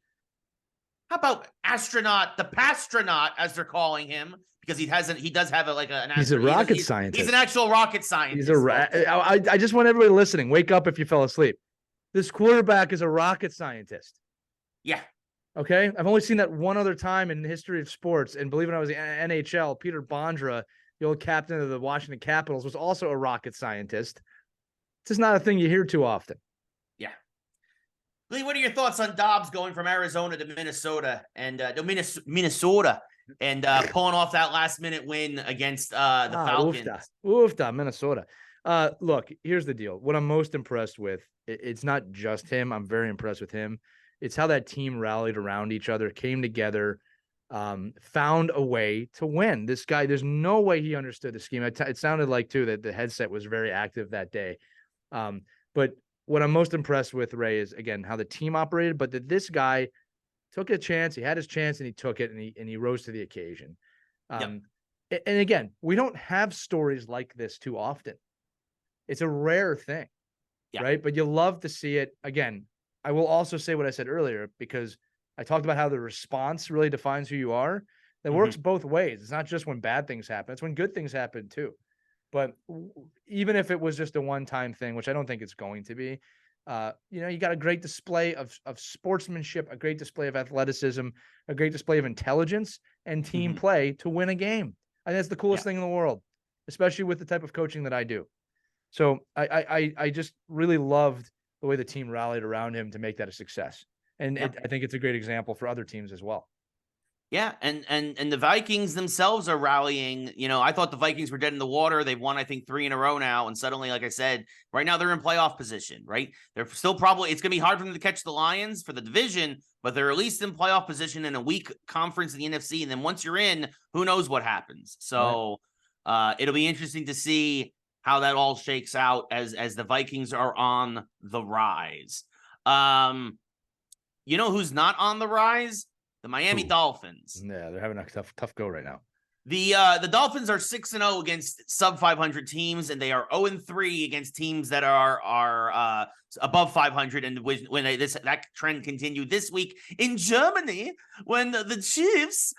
how about the Pastronaut, as they're calling him, because he does have he's a rocket scientist. He's an actual rocket scientist. I just want everybody listening, wake up if you fell asleep. This quarterback is a rocket scientist. Yeah. Okay, I've only seen that one other time in the history of sports, and believe it or not, it was the NHL. Peter Bondra, the old captain of the Washington Capitals, was also a rocket scientist. It's just not a thing you hear too often. Yeah. Lee, what are your thoughts on Dobbs going from Arizona to Minnesota and Minnesota and pulling off that last-minute win against the Falcons? Oofda, Minnesota. Look, here's the deal. What I'm most impressed with, it's not just him. I'm very impressed with him. It's how that team rallied around each other, came together, found a way to win. This guy, there's no way he understood the scheme. It sounded like, too, that the headset was very active that day. But what I'm most impressed with, Ray, is, again, how the team operated, but that this guy took a chance. He had his chance, and he took it, and he rose to the occasion. And again, we don't have stories like this too often. It's a rare thing, right? But you love to see it. Again, I will also say what I said earlier, because I talked about how the response really defines who you are. That works both ways. It's not just when bad things happen. It's when good things happen too. But even if it was just a one-time thing, which I don't think it's going to be, you got a great display of sportsmanship, a great display of athleticism, a great display of intelligence and team play to win a game. I think that's the coolest thing in the world, especially with the type of coaching that I do. So I just really loved the way the team rallied around him to make that a success. And I think it's a great example for other teams as well. Yeah, and the Vikings themselves are rallying. I thought the Vikings were dead in the water. They've won, I think, 3 in a row now, and suddenly, like I said, right now they're in playoff position. Right, they're still probably it's going to be hard for them to catch the Lions for the division, but they're at least in playoff position in a weak conference in the NFC. And then once you're in, who knows what happens? So it'll be interesting to see how that all shakes out as the Vikings are on the rise. Who's not on the rise? The Miami Dolphins. Yeah, they're having a tough go right now. The Dolphins are 6-0 against sub 500 teams, and they are 0-3 against teams that are above 500. And when that trend continued this week in Germany, when the Chiefs,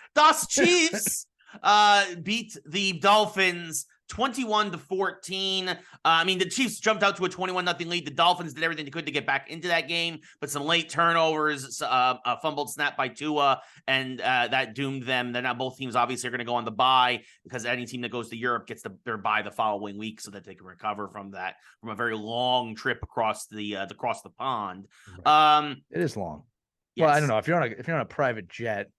beat the Dolphins 21-14. The Chiefs jumped out to a 21-0 lead. The Dolphins did everything they could to get back into that game, but some late turnovers, a fumbled snap by Tua, and that doomed them. They're now both teams obviously are going to go on the bye, because any team that goes to Europe gets their bye the following week, so that they can recover from a very long trip across the pond. Right. It is long. Yes. Well, I don't know if you're on a private jet,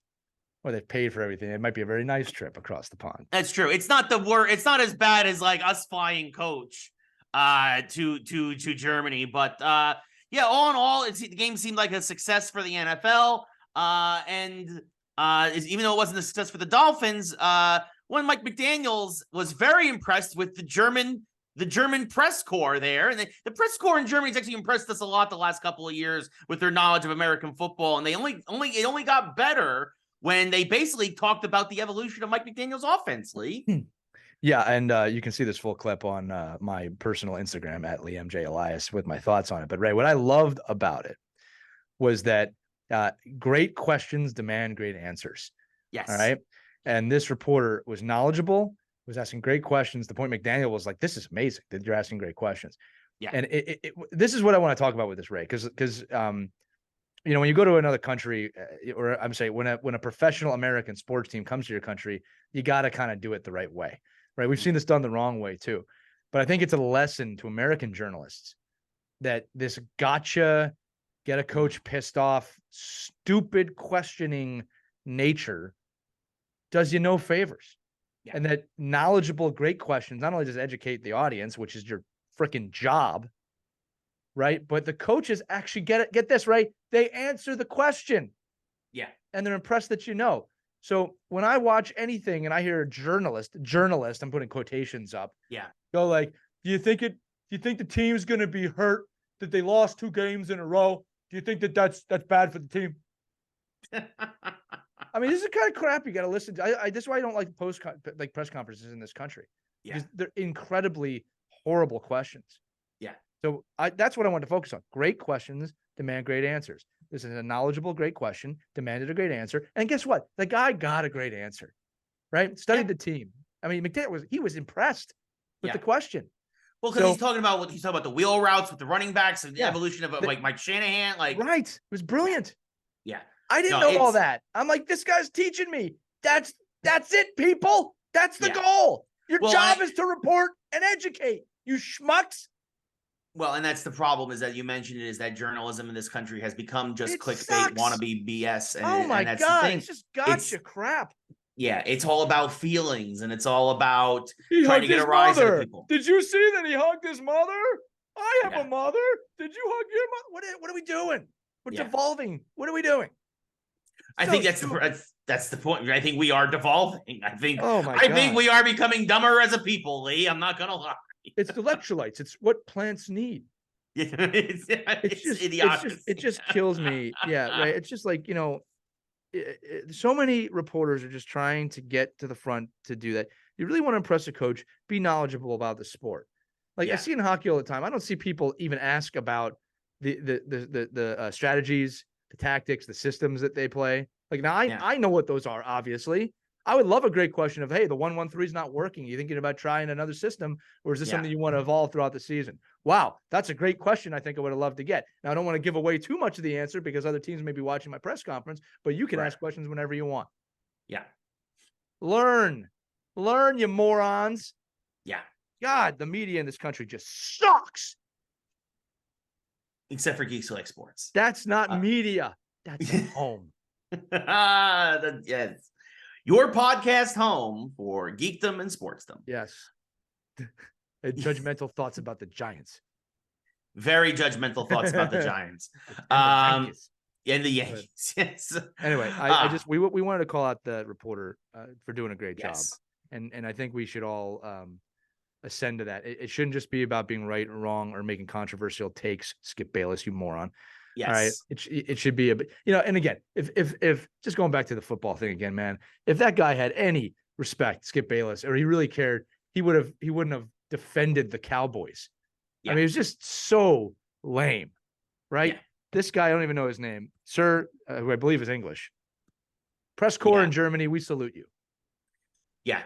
or they've paid for everything, it might be a very nice trip across the pond. That's true. It's not it's not as bad as like us flying coach to Germany, but all in all, the game seemed like a success for the NFL. And even though it wasn't a success for the Dolphins, when Mike McDaniels was very impressed with the German press corps there. And the press corps in Germany has actually impressed us a lot the last couple of years with their knowledge of American football. And it only got better when they basically talked about the evolution of Mike McDaniel's offense, Lee. Yeah, and you can see this full clip on my personal Instagram at Liam J. Elias with my thoughts on it. But Ray, what I loved about it was that great questions demand great answers. Yes. All right. And this reporter was knowledgeable, was asking great questions. The point McDaniel was like, this is amazing that you're asking great questions. Yeah. And this is what I want to talk about with this, Ray, because when you go to another country, or I'm saying when a professional American sports team comes to your country, you got to kind of do it the right way, right? We've seen this done the wrong way too, but I think it's a lesson to American journalists that this gotcha, get a coach pissed off, stupid questioning nature does you no favors. Yeah. And that knowledgeable, great questions not only just educate the audience, which is your freaking job, right? But the coaches actually get this, right? They answer the question. Yeah. And they're impressed that you know. So when I watch anything and I hear a journalist, I'm putting quotations up. Yeah. Go like, do you think the team's going to be hurt that they lost 2 games in a row? Do you think that's bad for the team? I mean, this is the kind of crap you got to listen to. This is why I don't like press conferences in this country. Yeah. Because they're incredibly horrible questions. Yeah. So that's what I wanted to focus on. Great questions demand great answers. This is a knowledgeable, great question, demanded a great answer. And guess what? The guy got a great answer, right? Studied the team. I mean, McDaniel was impressed with the question. Well, because he's talking about the wheel routes with the running backs and the evolution of like Mike Shanahan. Right. It was brilliant. Yeah. I didn't know all that. I'm like, this guy's teaching me. That's it, people. That's the goal. Your job is to report and educate. You schmucks. Well, and that's the problem, is that you mentioned it, is that journalism in this country has become just clickbait, wannabe BS. And, that's God, the thing. It's just gotcha crap. Yeah, it's all about feelings, and it's all about trying to get a rise out of people. Did you see that he hugged his mother? I have a mother. Did you hug your mother? What are we doing? We're devolving. What are we doing? I think that's the point. I think we are devolving. I think we are becoming dumber as a people, Lee. I'm not gonna lie. It's the electrolytes. It's what plants need. It's just idiotic. It just kills me. Yeah, right. It's just like, so many reporters are just trying to get to the front to do that. You really want to impress a coach, be knowledgeable about the sport. Like I see in hockey all the time. I don't see people even ask about the strategies, the tactics, the systems that they play. Like now I know what those are, obviously. I would love a great question of, hey, the 1-1-3 is not working. You thinking about trying another system, or is this something you want to evolve throughout the season? Wow, that's a great question. I think I would have loved to get. Now, I don't want to give away too much of the answer because other teams may be watching my press conference, but you can ask questions whenever you want. Yeah. Learn, you morons. Yeah. God, the media in this country just sucks. Except for Geeks Who Like Sports. That's not media. That's home. Yes. Your podcast home for geekdom and sportsdom. Yes. And judgmental thoughts about the Giants. Very judgmental thoughts about the Giants. And the Yankees. Yes. Anyway, I just we wanted to call out the reporter for doing a great job. And I think we should all ascend to that. It shouldn't just be about being right or wrong or making controversial takes. Skip Bayless, you moron. Yes. All right. It should be and again, if just going back to the football thing again, man, if that guy had any respect, Skip Bayless, or he really cared, he wouldn't have defended the Cowboys. Yeah. I mean, it was just so lame, right? Yeah. This guy, I don't even know his name, sir, who I believe is English. Press corps in Germany, we salute you. Yeah,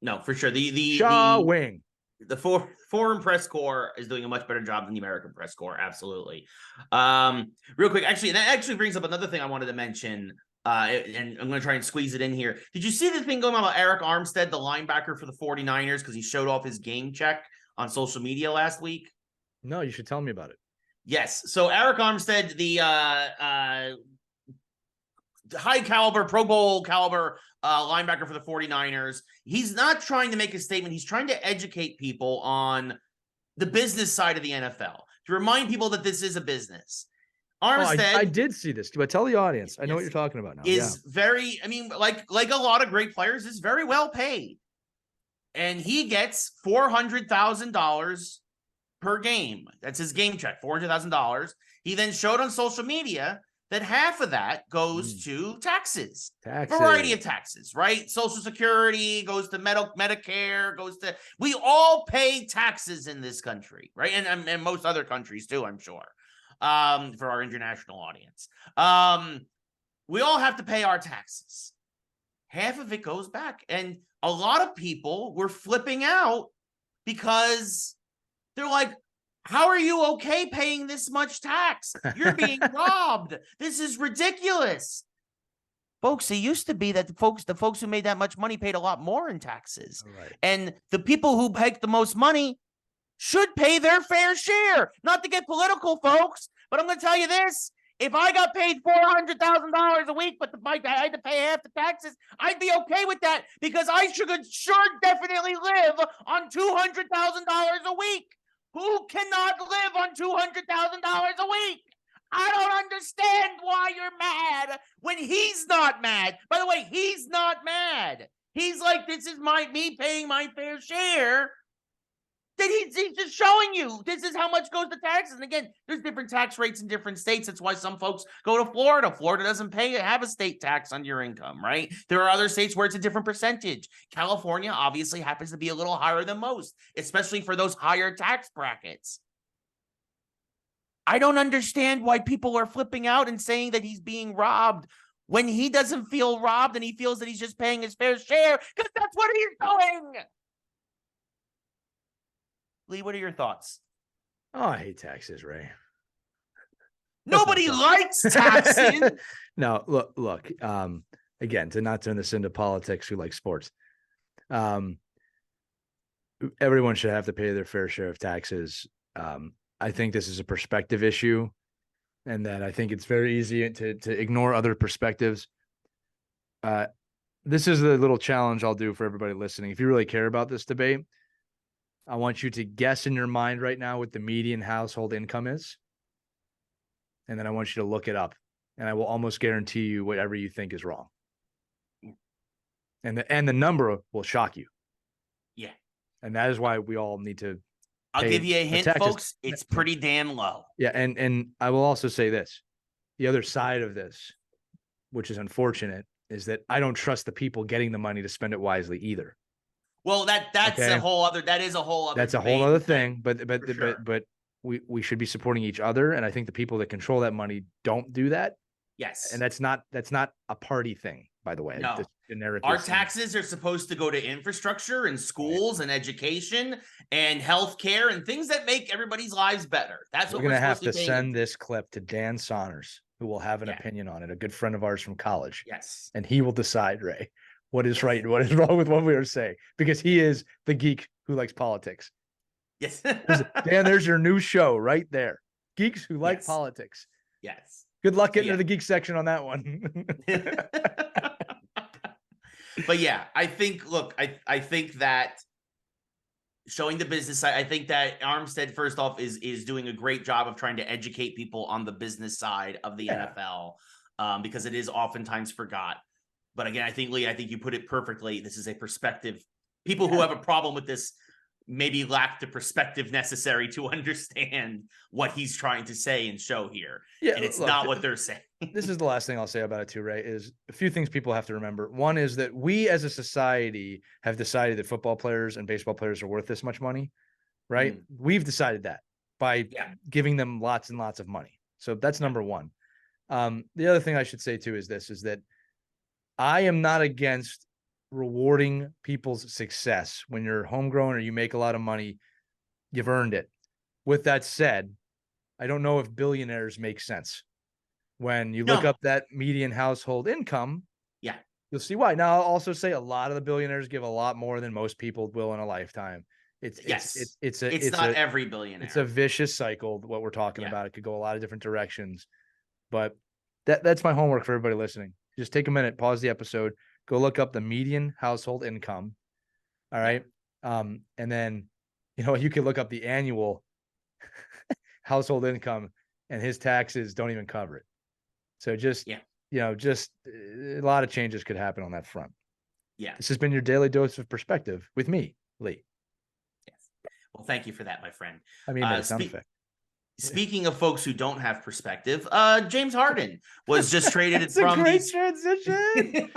no, for sure. Wing. The foreign press corps is doing a much better job than the American press corps. Absolutely. Real quick, actually, that actually brings up another thing I wanted to mention. And I'm going to try and squeeze it in here. Did you see the thing going on about Eric Armstead, the linebacker for the 49ers, because he showed off his game check on social media last week? No, you should tell me about it. Yes. So Eric Armstead, the high caliber, Pro Bowl caliber linebacker for the 49ers, he's not trying to make a statement. He's trying to educate people on the business side of the NFL, to remind people that this is a business. Armstead, I did see this. Do I tell the audience? I know what you're talking about now. Is very, I mean, like a lot of great players, is very well paid. And he gets $400,000 per game. That's his game check, $400,000. He then showed on social media that half of that goes to taxes. Variety of taxes, right? Social Security goes to Medicare, we all pay taxes in this country, right? And most other countries too, I'm sure, for our international audience. We all have to pay our taxes. Half of it goes back. And a lot of people were flipping out because they're like, how are you okay paying this much tax? You're being robbed. This is ridiculous. Folks, it used to be that the folks who made that much money paid a lot more in taxes. Right. And the people who make the most money should pay their fair share. Not to get political, folks, but I'm going to tell you this. If I got paid $400,000 a week, but I had to pay half the taxes, I'd be okay with that, because I sure definitely live on $200,000 a week. Who cannot live on $200,000 a week? I don't understand why you're mad when he's not mad. By the way, he's not mad. He's like, this is me paying my fair share. That he's just showing you this is how much goes to taxes. And again, there's different tax rates in different states. That's why some folks go to Florida. Florida doesn't have a state tax on your income, right? There are other states where it's a different percentage. California obviously happens to be a little higher than most, especially for those higher tax brackets. I don't understand why people are flipping out and saying that he's being robbed when he doesn't feel robbed and he feels that he's just paying his fair share, because that's what he's doing. Lee, what are your thoughts? Oh, I hate taxes, Ray. Nobody likes taxes. No, look. Again, to not turn this into politics, who like sports. Everyone should have to pay their fair share of taxes. I think this is a perspective issue, and that I think it's very easy to ignore other perspectives. This is the little challenge I'll do for everybody listening. If you really care about this debate, I want you to guess in your mind right now what the median household income is. And then I want you to look it up. And I will almost guarantee you whatever you think is wrong. And the number will shock you. Yeah. And that is why we all need to. I'll give you a hint, folks. It's pretty damn low. Yeah. And I will also say this. The other side of this, which is unfortunate, is that I don't trust the people getting the money to spend it wisely either. Well, that's a whole other. That is a whole other. That's a whole other thing. But we should be supporting each other, and I think the people that control that money don't do that. Yes, and that's not a party thing, by the way. No, our taxes are supposed to go to infrastructure and schools and education and healthcare and things that make everybody's lives better. That's what we're going to have to send this clip to Dan Saunders, who will have an opinion on it. A good friend of ours from college. Yes, and he will decide, Ray, what is right and what is wrong with what we are saying, because he is the geek who likes politics. Yes. Dan, there's your new show right there. Geeks Who Like Politics. Yes. Good luck getting to the geek section on that one. But yeah, I think that showing the business side, I think that Armstead, first off, is doing a great job of trying to educate people on the business side of the NFL, because it is oftentimes forgot. But again, I think, Lee, you put it perfectly. This is a perspective. People who have a problem with this maybe lack the perspective necessary to understand what he's trying to say and show here. Yeah, and it's not what they're saying. This is the last thing I'll say about it too, Ray, is a few things people have to remember. One is that we as a society have decided that football players and baseball players are worth this much money, right? We've decided that by giving them lots and lots of money. So that's number one. The other thing I should say too is that I am not against rewarding people's success. When you're homegrown or you make a lot of money, you've earned it. With that said, I don't know if billionaires make sense. When you look up that median household income, you'll see why. Now, I'll also say a lot of the billionaires give a lot more than most people will in a lifetime. It's not every billionaire. It's a vicious cycle, what we're talking about. It could go a lot of different directions. But that's my homework for everybody listening. Just take a minute, pause the episode, go look up the median household income. All right. And then, you can look up the annual household income, and his taxes don't even cover it. So just a lot of changes could happen on that front. Yeah. This has been your daily dose of perspective with me, Lee. Yes. Well, thank you for that, my friend. I mean, sound effect. Speaking of folks who don't have perspective, James Harden was just traded from. It's a great transition.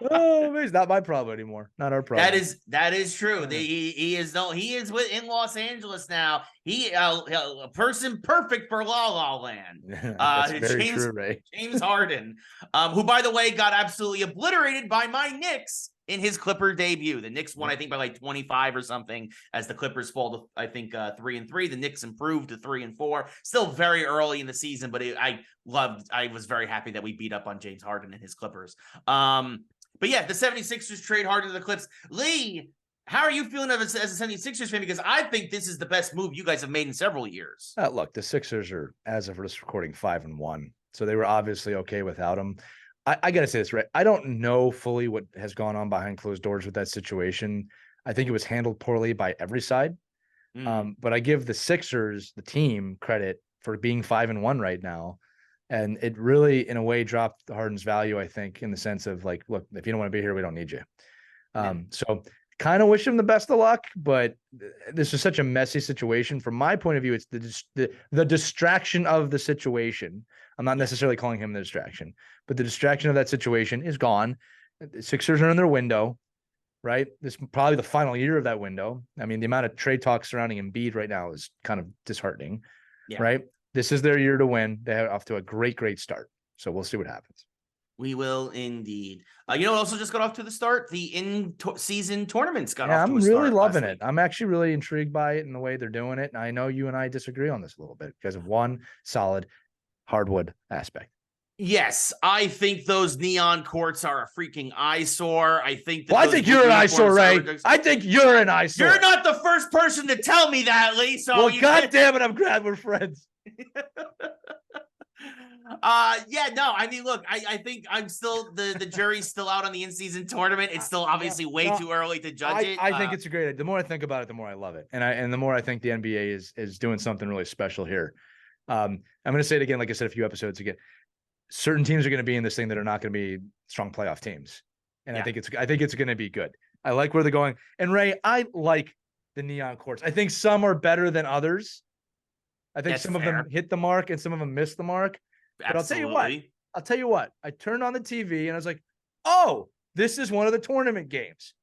Oh, he's not my problem anymore. Not our problem. That is true. He is in Los Angeles now. He a person perfect for La La Land. That's very true, Ray. James Harden, who, by the way, got absolutely obliterated by my Knicks in his Clipper debut. The Knicks won, I think, by like 25 or something, as the Clippers fall to, I think, 3-3. The Knicks improved to 3-4. Still very early in the season, but I was very happy that we beat up on James Harden and his Clippers. But yeah, the 76ers trade Harden to the Clips. Lee, how are you feeling of it as a 76ers fan? Because I think this is the best move you guys have made in several years. Look, the Sixers are, as of this recording, 5-1. So they were obviously okay without him. I got to say this, right? I don't know fully what has gone on behind closed doors with that situation. I think it was handled poorly by every side. But I give the Sixers, the team, credit for being 5-1 right now. And it really, in a way, dropped Harden's value, I think, in the sense of like, look, if you don't want to be here, we don't need you. So kind of wish him the best of luck, but this is such a messy situation. From my point of view, it's the distraction of the situation. I'm not necessarily calling him the distraction, but the distraction of that situation is gone. The Sixers are in their window, right? This is probably the final year of that window. I mean, the amount of trade talk surrounding Embiid right now is kind of disheartening, right? This is their year to win. They have off to a great start. So we'll see what happens. We will indeed. Also just got off to the start. The in-season tournaments got off to a start. I'm really loving it. I'm actually really intrigued by it and the way they're doing it. And I know you and I disagree on this a little bit because of one solid hardwood aspect. Yes, I think those neon courts are a freaking eyesore. I think. I think you're an eyesore, Ray. I think you're an eyesore. You're not the first person to tell me that, Lee. So well, God damn it, I'm glad we're friends. I mean, look, I think I'm still the jury's still out on the in-season tournament. It's still obviously way too early to judge it. I think it's a great idea. The more I think about it, the more I love it. And the more I think the NBA is doing something really special here. I'm going to say it again, like I said a few episodes ago. Certain teams are going to be in this thing that are not going to be strong playoff teams. And I think it's going to be good. I like where they're going. And Ray, I like the neon courts. I think some are better than others. I think some of them hit the mark and some of them missed the mark. But Absolutely. I'll tell you what, I turned on the TV and I was like, oh, this is one of the tournament games.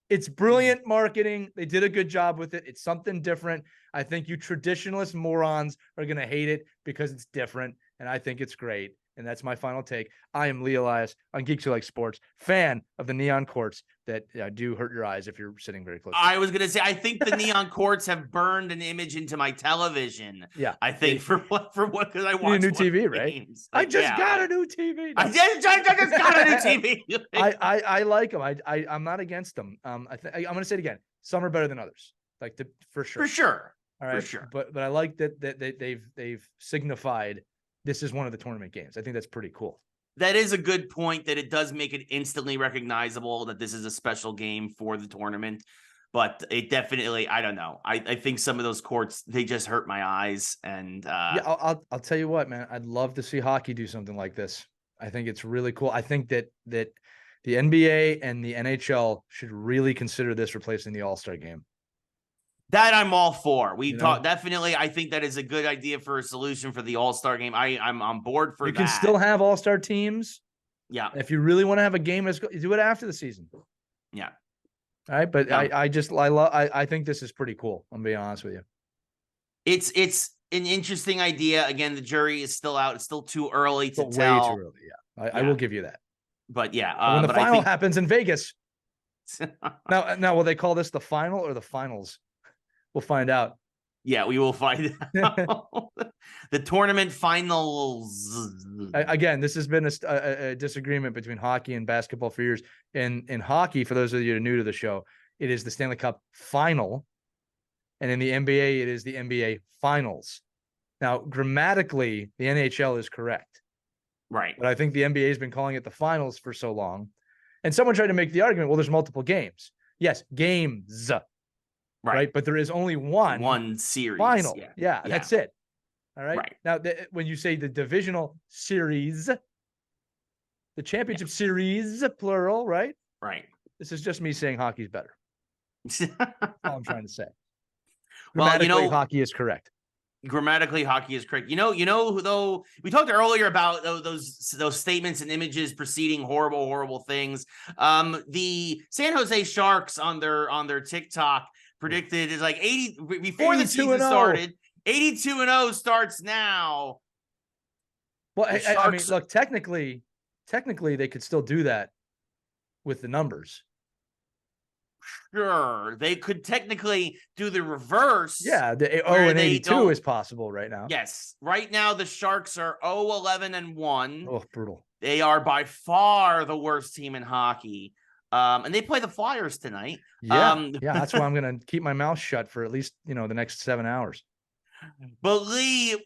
It's brilliant marketing. They did a good job with it. It's something different. I think you traditionalist morons are going to hate it because it's different. And I think it's great. And that's my final take. I am Lee Elias on Geeks Who Like Sports, fan of the neon courts that do hurt your eyes if you're sitting very close. I was going to say, I think the neon courts have burned an image into my television. Yeah. I think for what, because I watched a new TV, right? Like, I just got a new TV. I just got a new TV. I like them. I'm not against them. I'm going to say it again. Some are better than others. For sure. For sure. All right. For sure. But I like that they've signified this is one of the tournament games. I think that's pretty cool. That is a good point, that it does make it instantly recognizable that this is a special game for the tournament. But it definitely, I don't know. I think some of those courts, they just hurt my eyes. And I'll tell you what, man, I'd love to see hockey do something like this. I think it's really cool. I think that the NBA and the NHL should really consider this replacing the All-Star game. That I'm all for. We talked definitely. I think that is a good idea for a solution for the All-Star game. I'm on board for that. You can still have All-Star teams. Yeah. If you really want to have a game, do it after the season. Yeah. All right, but yeah. I think this is pretty cool. I'm being honest with you. It's an interesting idea. Again, the jury is still out. It's still too early to tell. Way too early. Yeah. I will give you that. But yeah, when the final happens in Vegas. now, will they call this the final or the finals? We'll find out. Yeah, we will find out. The tournament finals. Again, this has been a disagreement between hockey and basketball for years. In hockey, for those of you who are new to the show, it is the Stanley Cup final. And in the NBA, it is the NBA finals. Now, grammatically, the NHL is correct. Right. But I think the NBA has been calling it the finals for so long. And someone tried to make the argument, well, there's multiple games. Yes, games. Right. But there is only one series. Final. Yeah, that's it. All right. Right. Now, when you say the divisional series, the championship series, plural, right? Right. This is just me saying hockey's better. That's all I'm trying to say. Well, hockey is correct. Grammatically, hockey is correct. Though we talked earlier about those statements and images preceding horrible things. The San Jose Sharks on their TikTok predicted is like 80 before the season started. 82-0 starts now. Well, I mean, look, technically, they could still do that with the numbers. Sure, they could technically do the reverse. Yeah, the 0-82 is possible right now. Yes, right now the Sharks are 0-11-1. Oh, brutal. They are by far the worst team in hockey. And they play the Flyers tonight. Yeah, that's why I'm going to keep my mouth shut for at least, the next 7 hours. But Lee,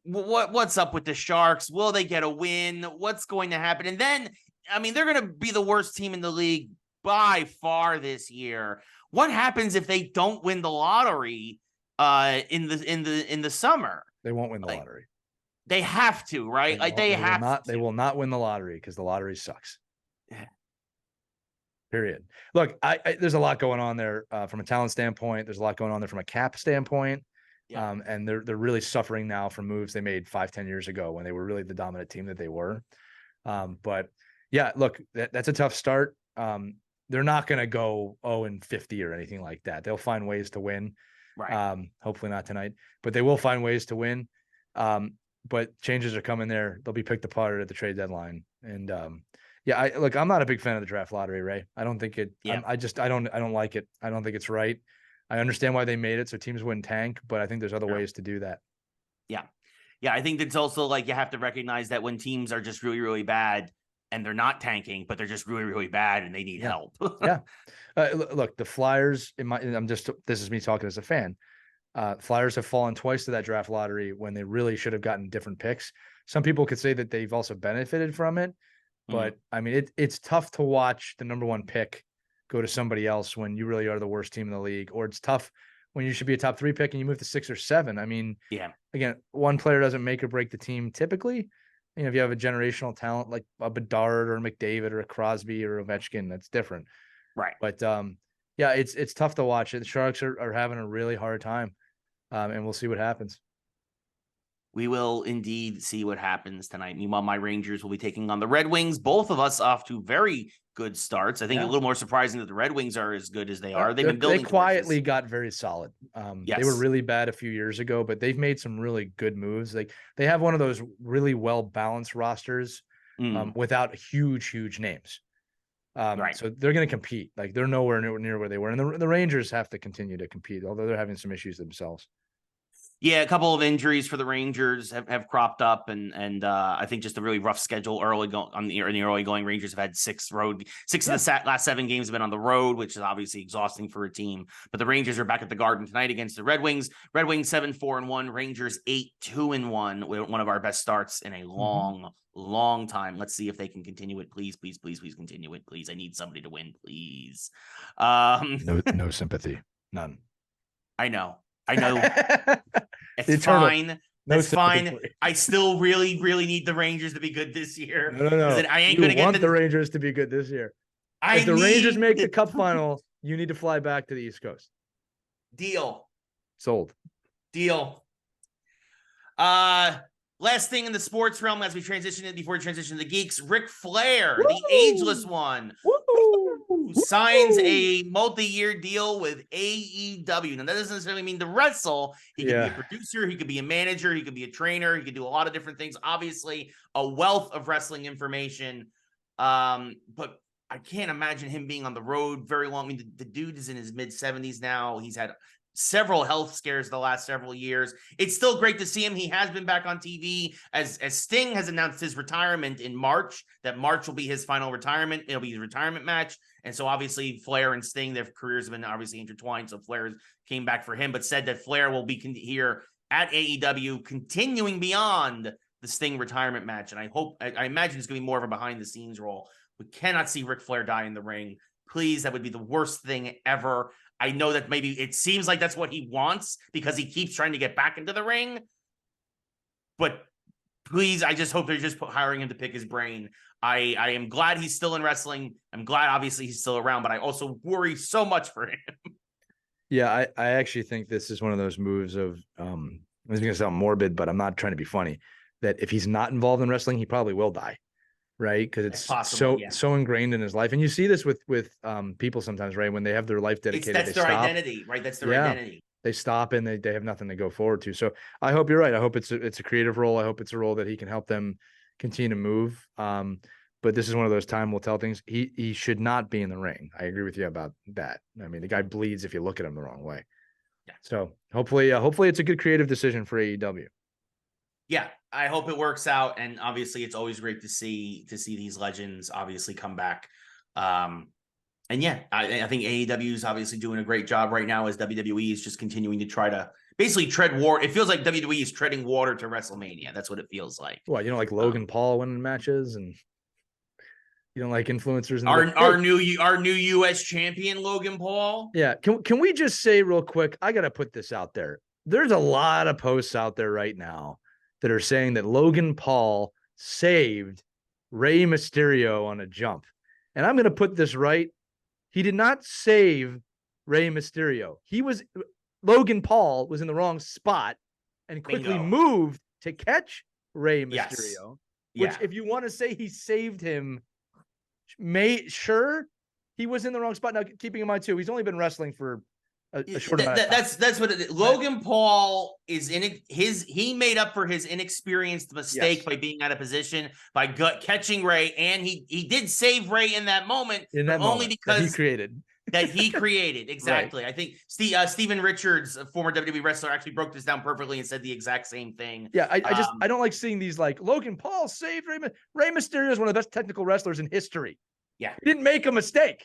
what's up with the Sharks? Will they get a win? What's going to happen? And then, I mean, they're going to be the worst team in the league by far this year. What happens if they don't win the lottery in the summer? They won't win the lottery. They have to, right? They will not win the lottery because the lottery sucks. Period. Look, there's a lot going on there from a talent standpoint. There's a lot going on there from a cap standpoint. Yeah. And they're really suffering now from moves they made 5-10 years ago when they were really the dominant team that they were. But yeah, look, that's a tough start. They're not going to go 0-50 or anything like that. They'll find ways to win. Right. Hopefully not tonight, but they will find ways to win. But changes are coming there. They'll be picked apart at the trade deadline. And I'm not a big fan of the draft lottery, Ray. I don't think it. Yeah. I don't like it. I don't think it's right. I understand why they made it so teams wouldn't tank, but I think there's other ways to do that. Yeah. Yeah. I think it's also like you have to recognize that when teams are just really, really bad and they're not tanking, but they're just really, really bad and they need help. Yeah. Look, the Flyers, this is me talking as a fan. Flyers have fallen twice to that draft lottery when they really should have gotten different picks. Some people could say that they've also benefited from it, but I mean, it's tough to watch the number one pick go to somebody else when you really are the worst team in the league, or it's tough when you should be a top 3 pick and you move to 6 or 7. I mean, again, one player doesn't make or break the team typically. If you have a generational talent like a Bedard or a McDavid or a Crosby or Ovechkin, that's different. Right. But it's tough to watch it. The Sharks are having a really hard time. And we'll see what happens. We will indeed see what happens tonight. Meanwhile, my Rangers will be taking on the Red Wings. Both of us off to very good starts. I think a little more surprising that the Red Wings are as good as they are. They've been building. They quietly got very solid. They were really bad a few years ago, but they've made some really good moves. Like they have one of those really well balanced rosters without huge names. Right. So they're going to compete. Like they're nowhere near where they were, and the Rangers have to continue to compete, although they're having some issues themselves. Yeah, a couple of injuries for the Rangers have cropped up, and I think just a really rough schedule early going in the early going. Rangers have had six of the last 7 games have been on the road, which is obviously exhausting for a team. But the Rangers are back at the Garden tonight against the Red Wings. Red Wings 7-4-1, Rangers 8-2-1. One of our best starts in a long time. Let's see if they can continue it. Please continue it. Please, I need somebody to win. Please. No sympathy, none. I know. It's fine. That's fine. I still really need the Rangers to be good this year. No. I ain't going to get the Rangers to be good this year. If the Rangers make the Cup final, you need to fly back to the East Coast. Deal. Sold. Deal. Last thing in the sports realm as we transition to the Geeks, Ric Flair, the ageless one, signs a multi-year deal with AEW. Now, that doesn't necessarily mean to wrestle. He could be a producer, he could be a manager, he could be a trainer, he could do a lot of different things. Obviously, a wealth of wrestling information. But I can't imagine him being on the road very long. I mean, the dude is in his mid-70s now. He's had several health scares the last several years. It's still great to see him. He has been back on TV as Sting has announced his retirement in March. That March will be his final retirement. It'll be his retirement match. And so obviously Flair and Sting, their careers have been obviously intertwined. So Flair came back for him, but said that Flair will be here at AEW continuing beyond the Sting retirement match. And I imagine it's going to be more of a behind the scenes role. We cannot see Ric Flair die in the ring. Please, that would be the worst thing ever. I know that maybe it seems like that's what he wants because he keeps trying to get back into the ring. But please, I just hope they're just hiring him to pick his brain. I am glad he's still in wrestling. I'm glad, obviously, he's still around, but I also worry so much for him. Yeah, I actually think this is one of those moves of, this is going to sound morbid, but I'm not trying to be funny, that if he's not involved in wrestling, he probably will die. Right, because it's so ingrained in his life, and you see this with people sometimes, right? When they have their life dedicated, that's their identity, right? That's their identity. They stop and they have nothing to go forward to. So I hope you're right. I hope it's a creative role. I hope it's a role that he can help them continue to move. But this is one of those time will tell things. He should not be in the ring. I agree with you about that. I mean, the guy bleeds if you look at him the wrong way. Yeah. So hopefully it's a good creative decision for AEW. Yeah, I hope it works out, and obviously, it's always great to see these legends obviously come back. And yeah, I think AEW is obviously doing a great job right now as WWE is just continuing to try to basically tread water. It feels like WWE is treading water to WrestleMania. That's what it feels like. Well, you know, like Logan Paul winning matches, and you don't like influencers. Our new U.S. champion Logan Paul. Yeah, can we just say real quick? I got to put this out there. There's a lot of posts out there right now that are saying that Logan Paul saved Rey Mysterio on a jump. And I'm going to put this right. He did not save Rey Mysterio. Logan Paul was in the wrong spot and quickly moved to catch Rey Mysterio. Which, if you want to say he saved him, sure, he was in the wrong spot. Now, keeping in mind, too, he's only been wrestling for a short amount of time. That's what it is. Logan Paul is he made up for his inexperienced mistake by being out of position, by catching Rey, and he did save Rey in that moment, only because he created. Exactly. Right. I think Steven Richards, a former WWE wrestler, actually broke this down perfectly and said the exact same thing. Yeah, I don't like seeing these like Logan Paul saved Rey Mysterio is one of the best technical wrestlers in history. Yeah. He didn't make a mistake.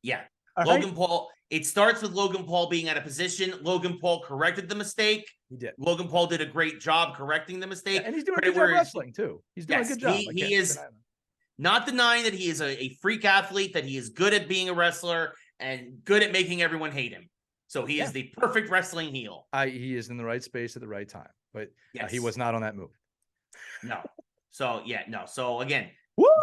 Yeah. Logan Paul, it starts with Logan Paul being out of position. Logan Paul corrected the mistake. He did. Logan Paul did a great job correcting the mistake. Yeah, and he's doing a good job wrestling, too. He's doing a good job. He is not denying that he is a freak athlete, that he is good at being a wrestler and good at making everyone hate him. So he is the perfect wrestling heel. He is in the right space at the right time. But he was not on that move. No. So, So, again,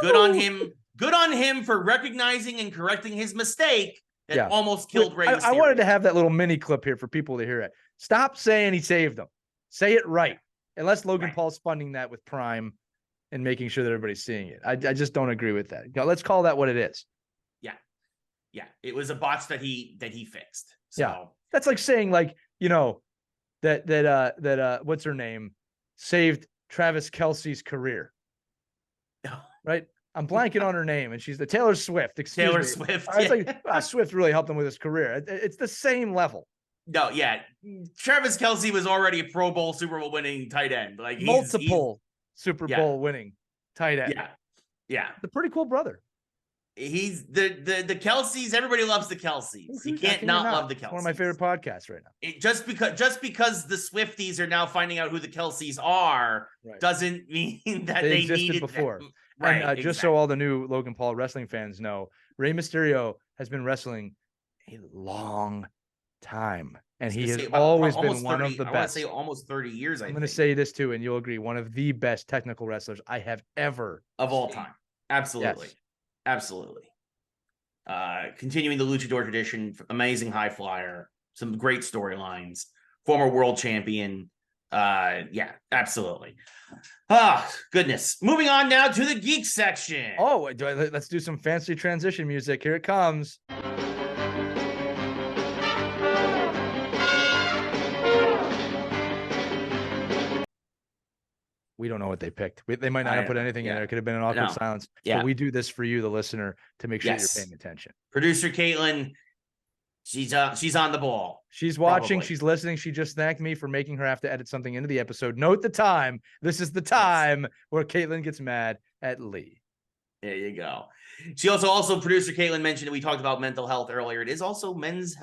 good on him. Good on him for recognizing and correcting his mistake that almost killed Rey Mysterio. I wanted to have that little mini clip here for people to hear it. Stop saying he saved them. Say it right. Unless Logan Paul's funding that with Prime and making sure that everybody's seeing it. I just don't agree with that. Let's call that what it is. Yeah. Yeah. It was a botch that he fixed. So that's like saying that what's her name saved Travis Kelce's career. Right? I'm blanking on her name, and she's the Taylor Swift. Swift. It's like Swift really helped him with his career. It's the same level. No, yeah. Travis Kelce was already a Pro Bowl, Super Bowl winning tight end. Like multiple Super Bowl winning tight end. Yeah. The pretty cool brother. He's the Kelce's. Everybody loves the Kelce's. You can't not love the Kelce's. One of my favorite podcasts right now. Just because the Swifties are now finding out who the Kelce's are doesn't mean that they needed before. Them. Right. And exactly. Just so all the new Logan Paul wrestling fans know, Rey Mysterio has been wrestling a long time, and he has always been one of the best. I want to say almost 30 years. I'm going to say this too, and you'll agree, one of the best technical wrestlers I have ever of all time. Absolutely. Yes. Absolutely. Continuing the luchador tradition, amazing high flyer, some great storylines, former world champion. Yeah, absolutely. Goodness. Moving on now to the geek section. Oh, let's do some fancy transition music. Here it comes. We don't know what they picked. They might not have put anything in there. It could have been an awkward silence. Yeah. But we do this for you, the listener, to make sure you're paying attention. Producer Caitlin, she's on the ball. She's watching. Probably. She's listening. She just thanked me for making her have to edit something into the episode. Note the time. This is the time where Caitlin gets mad at Lee. There you go. She also producer Caitlin mentioned that we talked about mental health earlier. It is also men's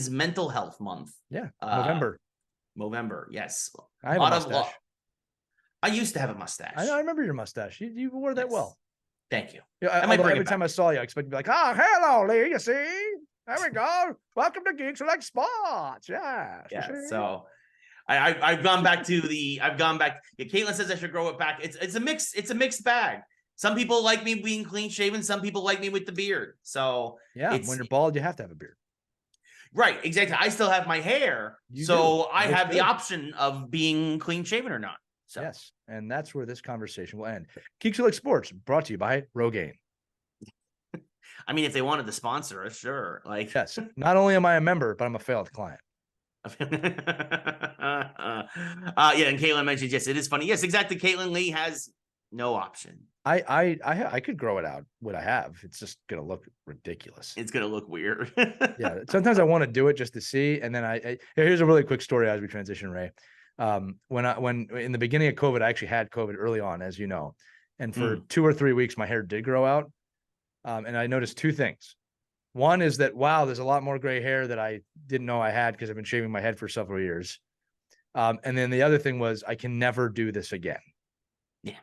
mental health month. Yeah, November. Yes. I have a mustache. I used to have a mustache. I remember your mustache. You wore that well. Thank you. Yeah, every time I saw you, I expected to be like, hello, Lee. You see? There we go. Welcome to Geeks Who Like Sports. Yeah. So I've gone back. Caitlin says I should grow it back. It's a mixed bag. Some people like me being clean shaven. Some people like me with the beard. So yeah, when you're bald, you have to have a beard. Right, exactly. I still have my hair, I have the option of being clean shaven or not. So. Yes, and that's where this conversation will end. Geeks Who Like Sports, brought to you by Rogaine. I mean, if they wanted to sponsor us, sure. Yes, not only am I a member, but I'm a failed client. And Caitlin mentioned, yes, it is funny. Yes, exactly. Caitlin Lee has no option. I could grow it out. What I have, it's just gonna look ridiculous. It's gonna look weird. Yeah, sometimes I want to do it just to see, and then here's a really quick story as we transition, Ray. When in the beginning of COVID, I actually had COVID early on, as you know, and for 2 or 3 weeks, my hair did grow out. And I noticed 2 things. One is that, wow, there's a lot more gray hair that I didn't know I had because I've been shaving my head for several years. And then the other thing was I can never do this again. Yeah.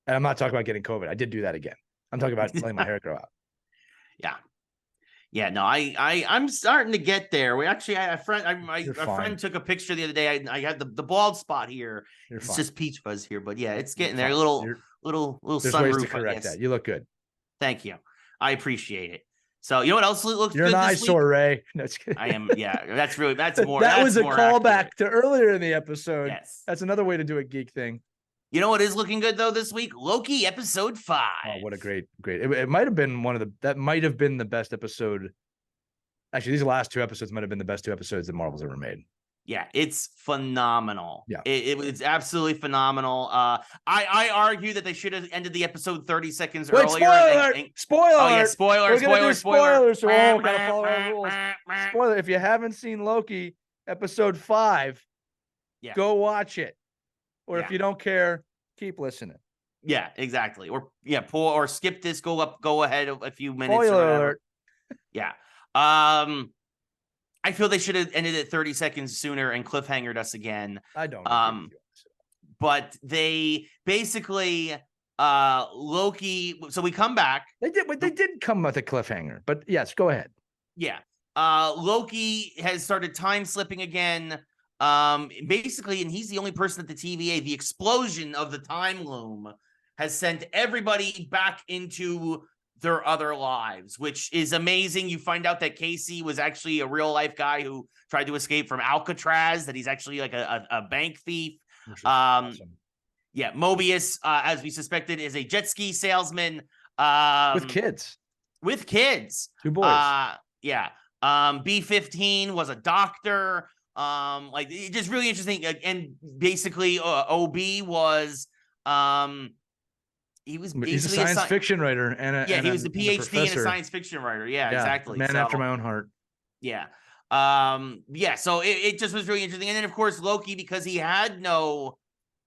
And I'm not talking about getting COVID. I did do that again. I'm talking about letting my hair grow out. Yeah. Yeah, no, I'm starting to get there. We actually had a friend. A friend took a picture the other day. I had the bald spot here. It's just peach fuzz here, but yeah, it's getting there. A little there's sunroof. Ways to correct that. You look good. Thank you. I appreciate it. So you know what else looks You're good? You're an eyesore, Ray. No, it's kidding. I am. Yeah, that's more. That was a callback accurate to earlier in the episode. Yes, that's another way to do a geek thing. You know what is looking good though this week? Loki episode 5. Oh, what a great! It might have been that might have been the best episode. Actually, these last 2 episodes might have been the best 2 episodes that Marvel's ever made. Yeah, it's phenomenal. Yeah, it's absolutely phenomenal. I argue that they should have ended the episode 30 seconds earlier. Spoiler! Oh yeah, spoiler! Spoilers! So gotta follow our rules. Spoiler! If you haven't seen Loki episode 5, go watch it. Or if you don't care, keep listening. Yeah, exactly. Or skip this. Go ahead a few minutes. Spoiler alert. Yeah. I feel they should have ended it 30 seconds sooner and cliffhangered us again. I don't. But they basically Loki. So we come back. They did come with a cliffhanger. But yes, go ahead. Yeah. Loki has started time slipping again. Basically, and he's the only person at the TVA. The explosion of the time loom has sent everybody back into their other lives, which is amazing. You find out that Casey was actually a real life guy who tried to escape from Alcatraz, that he's actually like a bank thief. Awesome. Yeah, Mobius, as we suspected, is a jet ski salesman. With kids. 2 boys. Yeah. B-15 was a doctor. Just really interesting. And basically, OB was he's a science fiction writer and he was the PhD and a science fiction writer. Yeah, exactly. Man after my own heart. Yeah. Yeah, so it just was really interesting. And then of course Loki, because he had no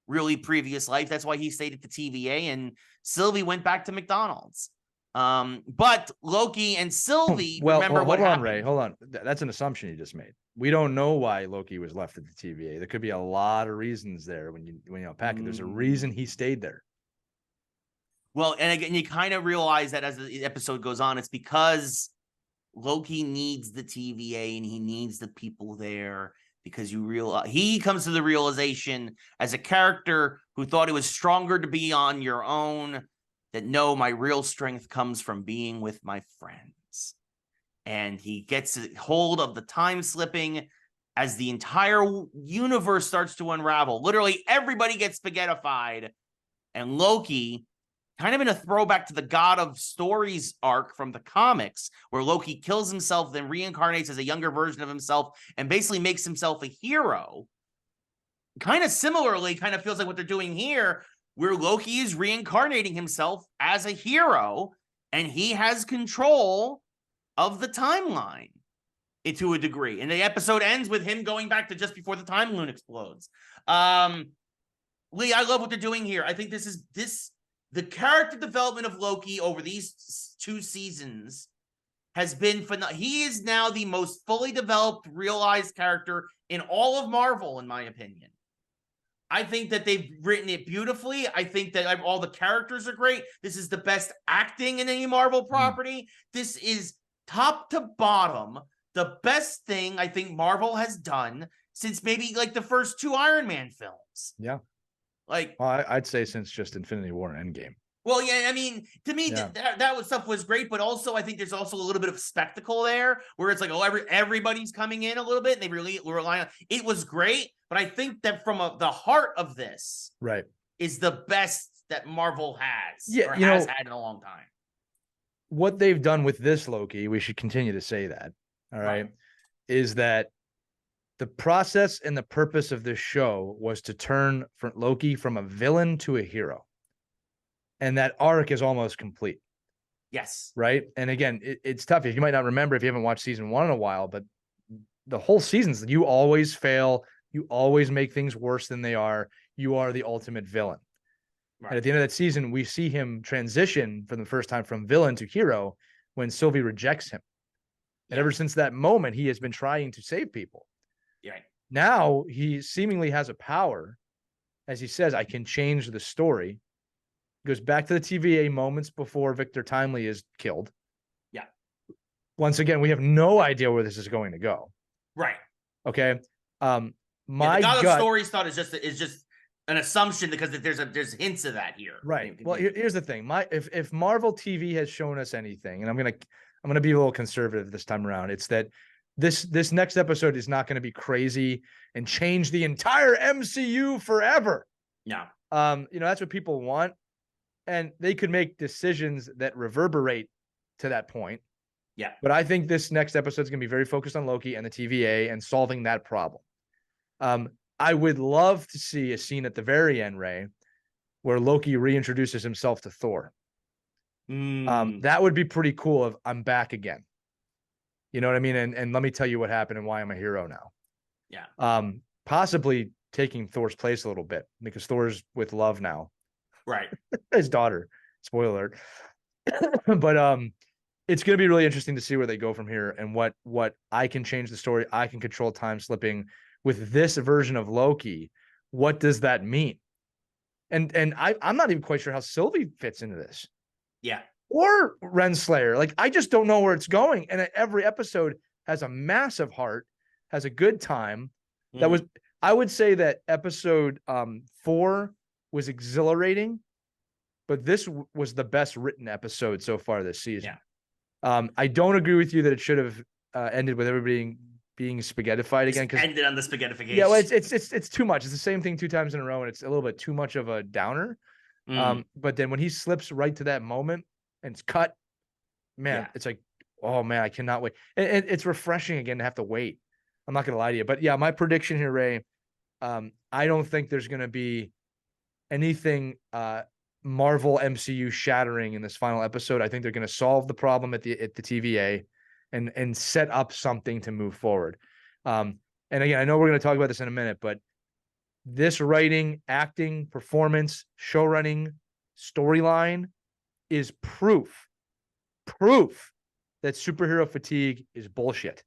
really previous life, that's why he stayed at the TVA, and Sylvie went back to McDonald's. But Loki and Sylvie, remember what happened. Ray, hold on. That's an assumption you just made. We don't know why Loki was left at the TVA. There could be a lot of reasons there when you unpack it. There's a reason he stayed there. Well, and again, you kind of realize that as the episode goes on, it's because Loki needs the TVA and he needs the people there, because he comes to the realization as a character who thought it was stronger to be on your own, that no, my real strength comes from being with my friends. And he gets a hold of the time slipping as the entire universe starts to unravel. Literally everybody gets spaghettified, and Loki, kind of in a throwback to the God of Stories arc from the comics, where Loki kills himself, then reincarnates as a younger version of himself, and basically makes himself a hero. Kind of similarly, kind of feels like what they're doing here, where Loki is reincarnating himself as a hero, and he has control of the timeline to a degree. And the episode ends with him going back to just before the time balloon explodes. Lee, I love what they're doing here. I think the character development of Loki over these 2 seasons has been phenomenal. He is now the most fully developed, realized character in all of Marvel, in my opinion. I think that they've written it beautifully. I think that all the characters are great. This is the best acting in any Marvel property. This is top to bottom the best thing I think Marvel has done since maybe like the first 2 Iron Man films. Yeah. Like, well, I'd say since just Infinity War and Endgame. Well, yeah, I mean, to me, that stuff was great, but also I think there's also a little bit of spectacle there, where it's like, oh, everybody's coming in a little bit, and they really rely on it. Was great, but I think that from the heart of this, right, is the best that Marvel has, has had in a long time. What they've done with this Loki, we should continue to say that. All right, is that the process and the purpose of this show was to turn Loki from a villain to a hero. And that arc is almost complete. Yes. Right. And again, it's tough. You might not remember if you haven't watched season 1 in a while, but the whole season's, you always fail. You always make things worse than they are. You are the ultimate villain. Right. And at the end of that season, we see him transition for the first time from villain to hero when Sylvie rejects him. And ever since that moment, he has been trying to save people. Yeah. Now he seemingly has a power. As he says, I can change the story. Goes back to the TVA moments before Victor Timely is killed. Yeah. Once again, we have no idea where this is going to go. Right. Okay. The God of Stories thought is just an assumption, because there's hints of that here. Right. Well, here's the thing. If Marvel TV has shown us anything, and I'm gonna be a little conservative this time around, it's that this next episode is not going to be crazy and change the entire MCU forever. Yeah. That's what people want. And they could make decisions that reverberate to that point. Yeah. But I think this next episode is going to be very focused on Loki and the TVA and solving that problem. I would love to see a scene at the very end, Ray, where Loki reintroduces himself to Thor. That would be pretty cool if I'm back again. You know what I mean? And let me tell you what happened and why I'm a hero now. Yeah. Possibly taking Thor's place a little bit, because Thor's with Love now. Right. His daughter. Spoiler alert. But it's going to be really interesting to see where they go from here, and what I can change the story. I can control time slipping with this version of Loki. What does that mean? And I'm not even quite sure how Sylvie fits into this. Yeah. Or Renslayer. Like, I just don't know where it's going. And every episode has a massive heart, has a good time. I would say that episode 4 was exhilarating, but this was the best written episode so far this season. Yeah. I don't agree with you that it should have ended with everybody being spaghettified again. Because ended on the spaghettification. Yeah, well, it's too much. It's the same thing 2 times in a row, and it's a little bit too much of a downer. But then when he slips right to that moment and it's cut, man, it's like, oh man, I cannot wait. And it's refreshing again to have to wait. I'm not gonna lie to you, but yeah, my prediction here, Ray, I don't think there's gonna be anything Marvel MCU shattering in this final episode. I think they're going to solve the problem at the TVA. and set up something to move forward. And again, I know we're going to talk about this in a minute, but this writing, acting, performance, show running, storyline is proof that superhero fatigue is bullshit.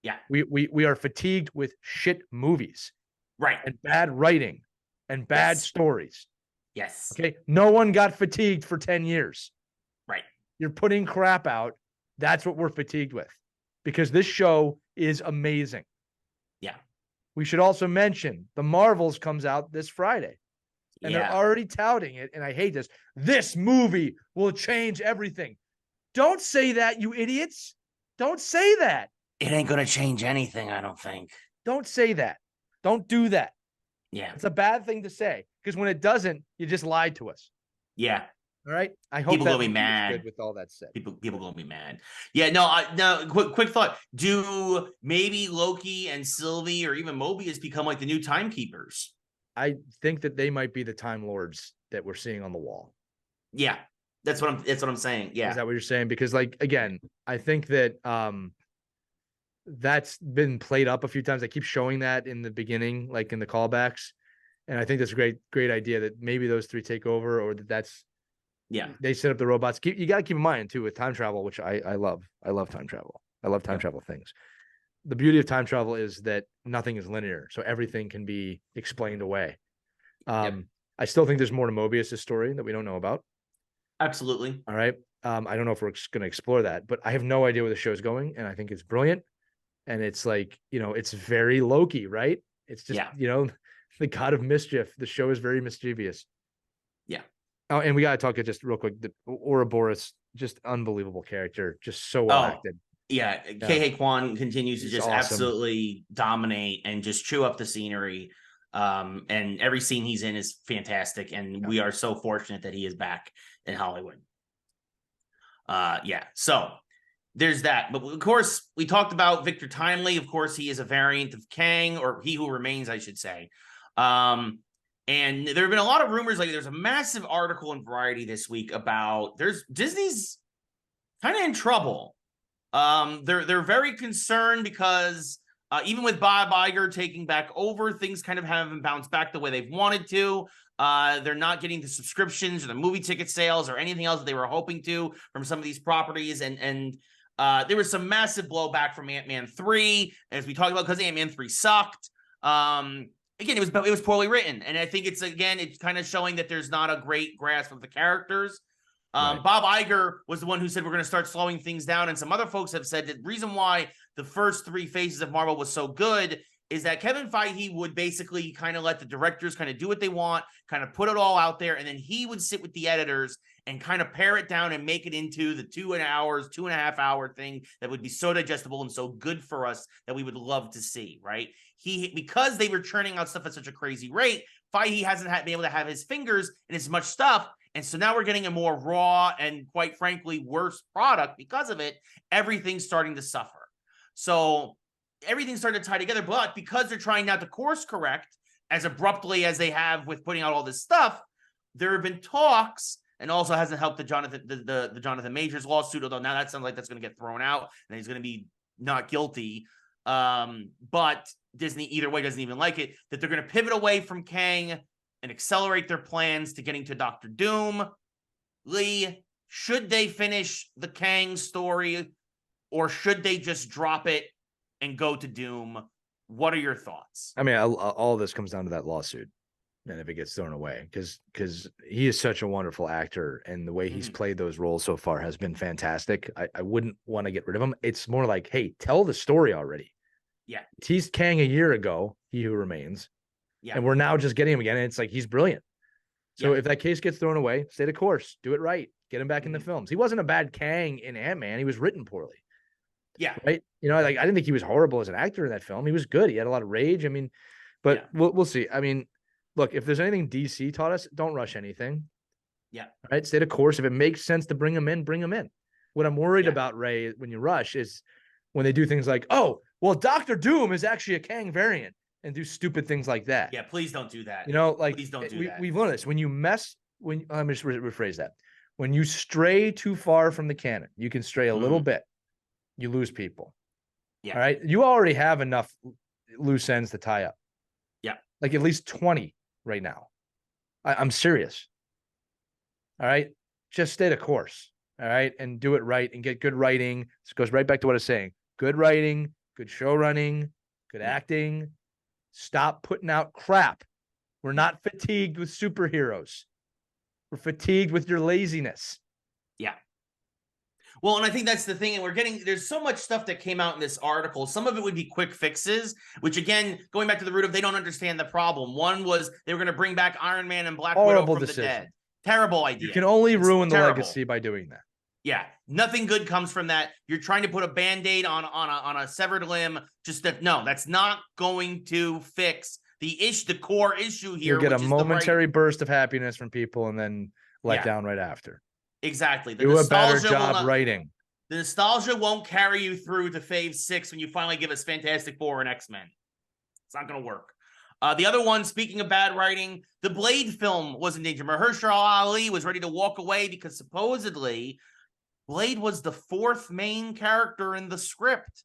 Yeah. We are fatigued with shit movies. Right. And bad writing and bad stories. Yes. Okay. No one got fatigued for 10 years. Right. You're putting crap out. That's what we're fatigued with, because this show is amazing. Yeah. We should also mention the Marvels comes out this Friday, and they're already touting it. And I hate this. This movie will change everything. Don't say that, you idiots. Don't say that. It ain't going to change anything, I don't think. Don't say that. Don't do that. Yeah. It's a bad thing to say, because when it doesn't, you just lied to us. Yeah. All right. I hope people gonna be mad with all that said. People gonna be mad. Yeah. No. Quick thought. Do maybe Loki and Sylvie or even Mobius become like the new timekeepers? I think that they might be the Time Lords that we're seeing on the wall. Yeah, that's what I'm saying. Yeah. Is that what you're saying? Because, like, again, I think that that's been played up a few times. I keep showing that in the beginning, like in the callbacks, and I think that's a great idea that maybe those three take over, or that's. Yeah, they set up the robots. You got to keep in mind too with time travel, which I love. I love time travel. I love time travel things. The beauty of time travel is that nothing is linear, so everything can be explained away. I still think there's more to Mobius' story that we don't know about. Absolutely. All right. I don't know if we're going to explore that, but I have no idea where the show's going, and I think it's brilliant. And it's like, it's very Loki, right? It's just, the god of mischief. The show is very mischievous. Yeah. Oh, and we got to talk just real quick. The Ouroboros, just unbelievable character, just so well acted. Yeah, Kei Kwan continues to just awesome. Absolutely dominate and just chew up the scenery. And every scene he's in is fantastic, and we are so fortunate that he is back in Hollywood. So there's that. But of course, we talked about Victor Timely. Of course, he is a variant of Kang, or He Who Remains, I should say. And there have been a lot of rumors. Like, there's a massive article in Variety this week about Disney's kind of in trouble. They're very concerned because even with Bob Iger taking back over, things kind of haven't bounced back the way they've wanted to. They're not getting the subscriptions or the movie ticket sales or anything else that they were hoping to from some of these properties. And there was some massive blowback from Ant-Man 3, as we talked about, because Ant-Man 3 sucked. Again, it was poorly written, and I think it's kind of showing that there's not a great grasp of the characters. Right. Bob Iger was the one who said we're going to start slowing things down, and some other folks have said that the reason why the first 3 phases of Marvel was so good is that Kevin Feige would basically kind of let the directors kind of do what they want, kind of put it all out there, and then he would sit with the editors and kind of pare it down and make it into the 2.5 hour thing that would be so digestible and so good for us that we would love to see, right? Because they were churning out stuff at such a crazy rate, Feige hasn't been able to have his fingers in as much stuff. And so now we're getting a more raw and, quite frankly, worse product because of it. Everything's starting to suffer. So everything's starting to tie together. But because they're trying not to course correct as abruptly as they have with putting out all this stuff, there have been talks, and also hasn't helped the Jonathan Majors lawsuit, although now that sounds like that's going to get thrown out and he's going to be not guilty. But Disney either way doesn't even like it, that they're going to pivot away from Kang and accelerate their plans to getting to Dr. Doom. Lee, should they finish the Kang story, or should they just drop it and go to Doom? What are your thoughts? I mean, all this comes down to that lawsuit, and if it gets thrown away, because he is such a wonderful actor, and the way he's played those roles so far has been fantastic. I wouldn't want to get rid of him. It's more like, hey, tell the story already. Yeah. Teased Kang a year ago, He Who Remains. Yeah. And we're now just getting him again. And it's like, he's brilliant. So if that case gets thrown away, stay the course, do it right, get him back in the films. He wasn't a bad Kang in Ant-Man. He was written poorly. Yeah. Right. Like, I didn't think he was horrible as an actor in that film. He was good. He had a lot of rage. I mean, but we'll see. I mean, look, if there's anything DC taught us, don't rush anything. Yeah. Right. Stay the course. If it makes sense to bring him in, bring him in. What I'm worried about, Ray, when you rush is when they do things like, oh, well, Dr. Doom is actually a Kang variant, and do stupid things like that. Yeah, please don't do that. Like, please don't do that. We've learned this. Let me just rephrase that. When you stray too far from the canon, you can stray a little bit. you lose people. Yeah. All right. You already have enough loose ends to tie up. Yeah. Like at least 20 right now. I'm serious. All right. Just stay the course. All right. And do it right and get good writing. This goes right back to what I was saying. Good writing, good show running, good acting. Stop putting out crap. We're not fatigued with superheroes. We're fatigued with your laziness. Yeah. Well, and I think that's the thing. And there's so much stuff that came out in this article. Some of it would be quick fixes, which again, going back to the root of, they don't understand the problem. One was they were going to bring back Iron Man and Black Widow from the dead. Terrible idea. You can only ruin the legacy by doing that. Yeah. Nothing good comes from that. You're trying to put a Band-Aid on a severed limb. That's not going to fix the core issue here. You'll get a momentary burst of happiness from people and then let down right after. Exactly. Do a better job writing. The nostalgia won't carry you through to Phase 6 when you finally give us Fantastic Four and X-Men. It's not going to work. The other one, speaking of bad writing, the Blade film was in danger. Mahershala Ali was ready to walk away because supposedly Blade was the fourth main character in the script.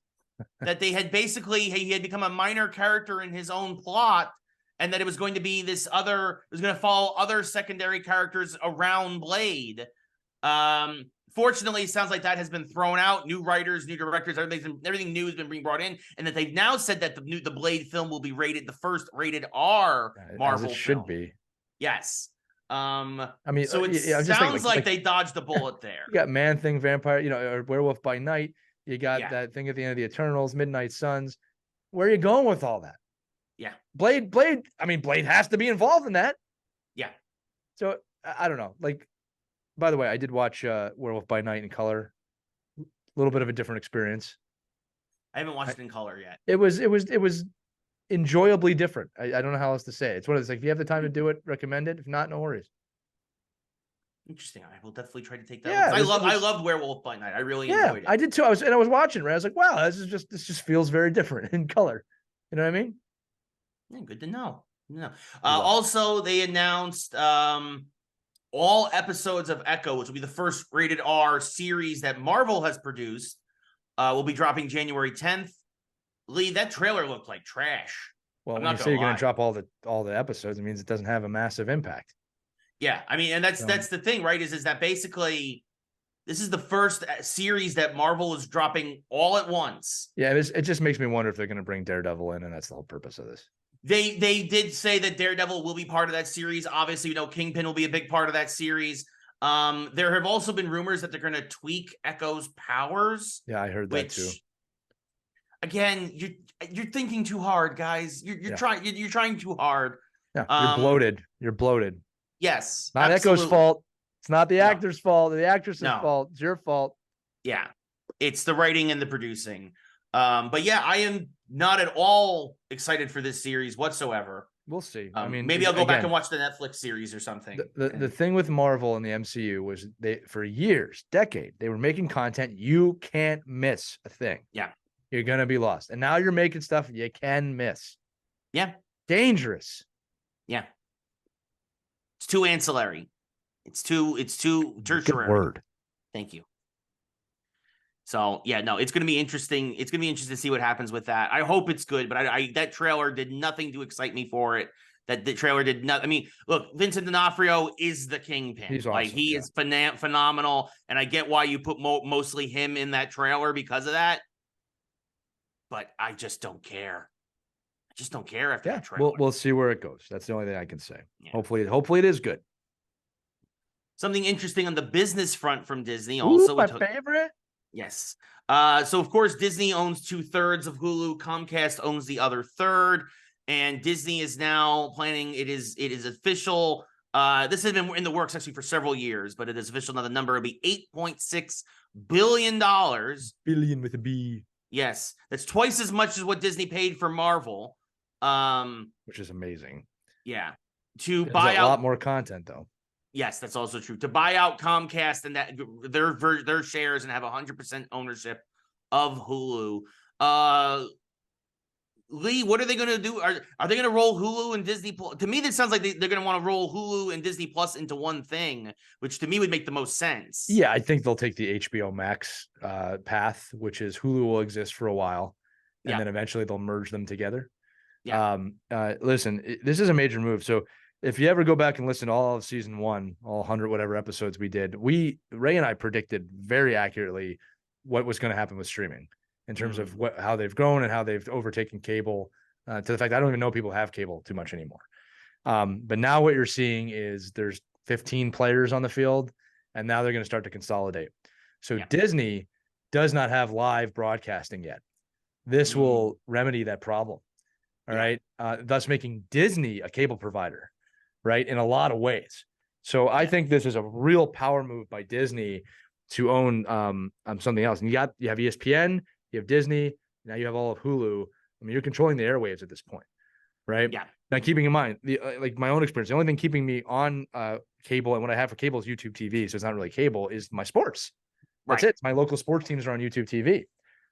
That they had he had become a minor character in his own plot, and that it was going to be it was going to follow other secondary characters around Blade. Fortunately, it sounds like that has been thrown out. New writers, new directors, everything new has been being brought in, and that they've now said that the Blade film will be the first rated R Marvel film. Should film. Be. Yes. I mean, so it sounds like they dodged a bullet there. You got Man Thing, Vampire, or Werewolf by Night. You got that thing at the end of the Eternals, Midnight Suns. Where are you going with all that? Yeah. Blade. I mean, Blade has to be involved in that. Yeah. So I don't know. Like, by the way, I did watch Werewolf by Night in color. A little bit of a different experience. I haven't watched it in color yet. It was enjoyably different. I don't know how else to say it. It's one of those, like, if you have the time to do it, recommend it. If not, no worries. Interesting. I will definitely try to take that. Yeah, I loved Werewolf by Night. I really enjoyed it. I did too. I was watching, right? I was like, wow, this just feels very different in color. You know what I mean? Yeah, good to know. No. Also, they announced all episodes of Echo, which will be the first rated R series that Marvel has produced, will be dropping January 10th. Lee, that trailer looked like trash. Well, when you say you're going to drop all the episodes, it means it doesn't have a massive impact. Yeah, I mean, and that's the thing, right? Is that basically this is the first series that Marvel is dropping all at once. Yeah, it just makes me wonder if they're going to bring Daredevil in, and that's the whole purpose of this. They did say that Daredevil will be part of that series. Obviously, Kingpin will be a big part of that series. There have also been rumors that they're going to tweak Echo's powers. Yeah, I heard that too. Again, you're thinking too hard, guys. You're trying too hard. Yeah, You're bloated. Yes, not absolutely. Echo's fault. It's not the actor's fault. The actress's fault. It's your fault. Yeah, it's the writing and the producing. But yeah, I am not at all excited for this series whatsoever. We'll see. I mean, maybe I'll go back and watch the Netflix series or something. The thing with Marvel and the MCU was for years, they were making content you can't miss a thing. Yeah, you're gonna be lost, and now you're making stuff you can miss. Yeah, dangerous. Yeah. It's too ancillary. It's too tertiary. Good word. Thank you. So yeah, no, it's going to be interesting. It's going to be interesting to see what happens with that. I hope it's good, but that trailer did nothing to excite me for it. That the trailer did not. I mean, look, Vincent D'Onofrio is the Kingpin. He's awesome. He is phenomenal, and I get why you put mostly him in that trailer because of that. But I just don't care. Just don't care after that trailer. We'll see where it goes. That's the only thing I can say. Yeah. Hopefully it is good. Something interesting on the business front from Disney. Also, my favorite. Yes. So of course Disney owns 2/3 of Hulu. Comcast owns the other third, and Disney is now planning. It is official. This has been in the works actually for several years, but it is official now. The number will be $8.6 billion. Billion with a B. Yes, that's twice as much as what Disney paid for Marvel. Which is amazing. Yeah. To buy out a lot more content though. Yes, that's also true. To buy out Comcast and that their shares and have 100% ownership of Hulu. Lee, what are they going to do? Are they going to roll Hulu and Disney Plus? To me, this sounds like they're going to want to roll Hulu and Disney Plus into one thing, which to me would make the most sense. Yeah, I think they'll take the HBO Max path, which is Hulu will exist for a while, and then eventually they'll merge them together. Yeah. Listen, this is a major move. So if you ever go back and listen to all of season 1, all 100 whatever episodes we did, Ray and I predicted very accurately what was going to happen with streaming in terms of how they've grown and how they've overtaken cable, to the fact I don't even know people have cable too much anymore. But now what you're seeing is there's 15 players on the field, and now they're going to start to consolidate. So Disney does not have live broadcasting yet. This will remedy that problem. All right. Thus making Disney a cable provider, right? In a lot of ways. So I think this is a real power move by Disney to own something else. And you have ESPN, you have Disney, now you have all of Hulu. I mean, you're controlling the airwaves at this point, right? Yeah. Now, keeping in mind, like my own experience, the only thing keeping me on cable, and what I have for cable is YouTube TV, so it's not really cable, is my sports. That's it. My local sports teams are on YouTube TV.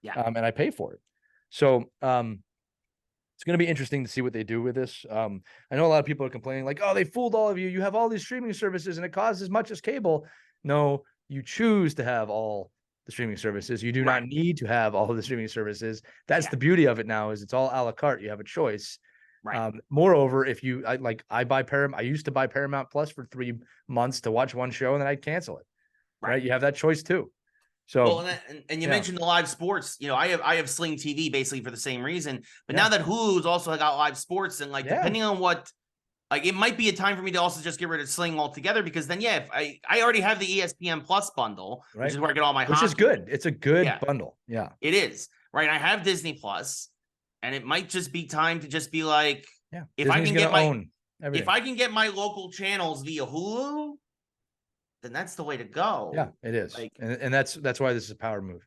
Yeah. And I pay for it. So it's going to be interesting to see what they do with this. I know a lot of people are complaining like, oh, they fooled all of you. You have all these streaming services and it costs as much as cable. No, you choose to have all the streaming services. You do not need to have all of the streaming services. That's the beauty of it now, is it's all a la carte. You have a choice. Moreover, if I buy Paramount, I used to buy Paramount Plus for 3 months to watch one show and then I'd cancel it. Right. You have that choice too. So, and you mentioned the live sports. You know, I have Sling TV basically for the same reason. But now that Hulu's also got live sports, and depending on what, it might be a time for me to also just get rid of Sling altogether, because then if I already have the ESPN Plus bundle, which is where I get all my which is good. It's a good bundle. Yeah, it is. Right. I have Disney Plus, and it might just be time to just be like, if I can get my local channels via Hulu, then that's the way to go. Yeah, it is. And that's why this is a power move.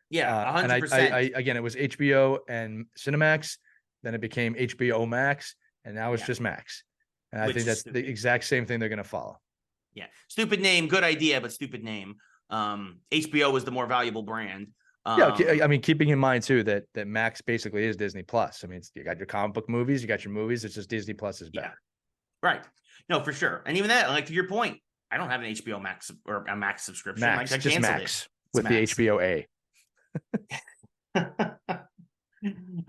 Yeah, 100%. And I again, it was HBO and Cinemax, then it became HBO Max, and now it's just Max. And I think that's the exact same thing they're going to follow. Yeah. Stupid name, good idea, but stupid name. HBO was the more valuable brand. I mean, keeping in mind too that Max basically is Disney Plus. I mean, you got your comic book movies, you got your movies. It's just Disney Plus is better. Yeah. Right. No, for sure. And even that, to your point, I don't have an HBO Max or a Max subscription. Max, just Max with the HBO A.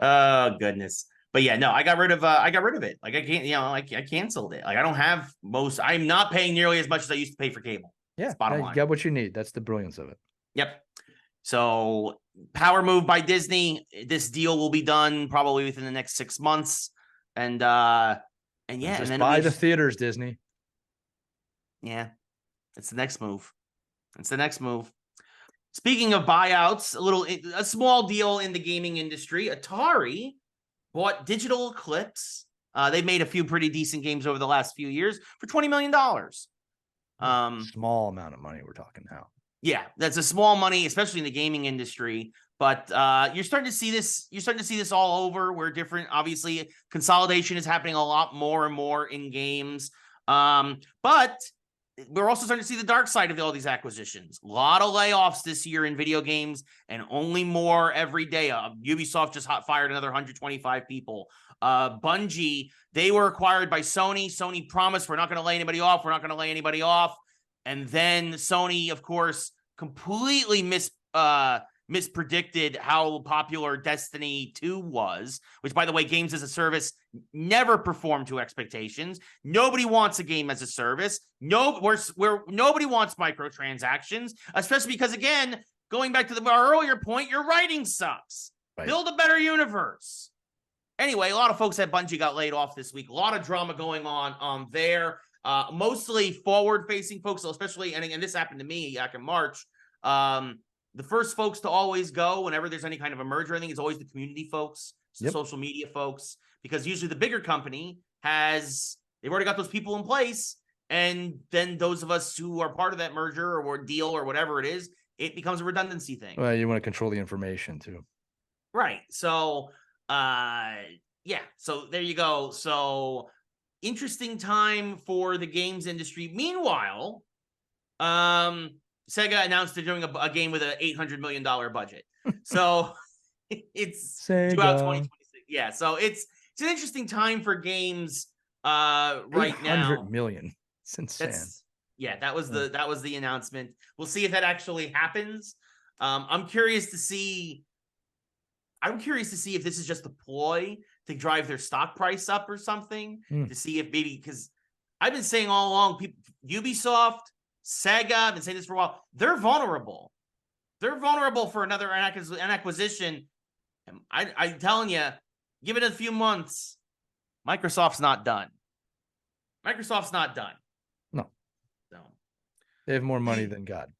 Oh goodness. But yeah, no, I got rid of it. I can't, I canceled it. I don't have I'm not paying nearly as much as I used to pay for cable. Yeah. Bottom line. You got what you need. That's the brilliance of it. Yep. So power move by Disney. This deal will be done probably within the next 6 months. And just and then buy the theaters, Disney. Yeah, it's the next move. Speaking of buyouts, a small deal in the gaming industry. Atari bought Digital Eclipse. They made a few pretty decent games over the last few years for $20 million. Small amount of money we're talking now. Yeah, that's a small money, especially in the gaming industry. But you're starting to see this. You're starting to see this all over. Where obviously, consolidation is happening a lot more and more in games. But we're also starting to see the dark side of all these acquisitions. A lot of layoffs this year in video games, and only more every day. Ubisoft just fired another 125 people. Bungie, they were acquired by Sony. Sony promised, we're not going to lay anybody off. And then Sony, of course, completely mispredicted how popular Destiny 2 was, which, by the way, games as a service never performed to expectations. Nobody wants a game as a service. Nobody wants microtransactions, especially because, again, going back to our earlier point, your writing sucks. Right. Build a better universe. Anyway, a lot of folks at Bungie got laid off this week. A lot of drama going on there. Mostly forward-facing folks, especially, and this happened to me back in March. The first folks to always go whenever there's any kind of a merger, I think, is always the community folks, the social media folks, because usually the bigger company they've already got those people in place, and then those of us who are part of that merger or deal or whatever it is, it becomes a redundancy thing. Well, you want to control the information too. Right. So, so there you go. So interesting time for the games industry. Meanwhile, SEGA announced they're doing a game with an $800 million budget. So it's throughout 2026. Yeah, so it's an interesting time for games right now. 800 million. It's insane. That was the announcement. We'll see if that actually happens. I'm curious to see if this is just a ploy to drive their stock price up or something, to see if maybe, because I've been saying all along, Ubisoft, SEGA, I've been saying this for a while, they're vulnerable. They're vulnerable for an acquisition. I'm telling you, give it a few months, Microsoft's not done. No. So they have more money than God.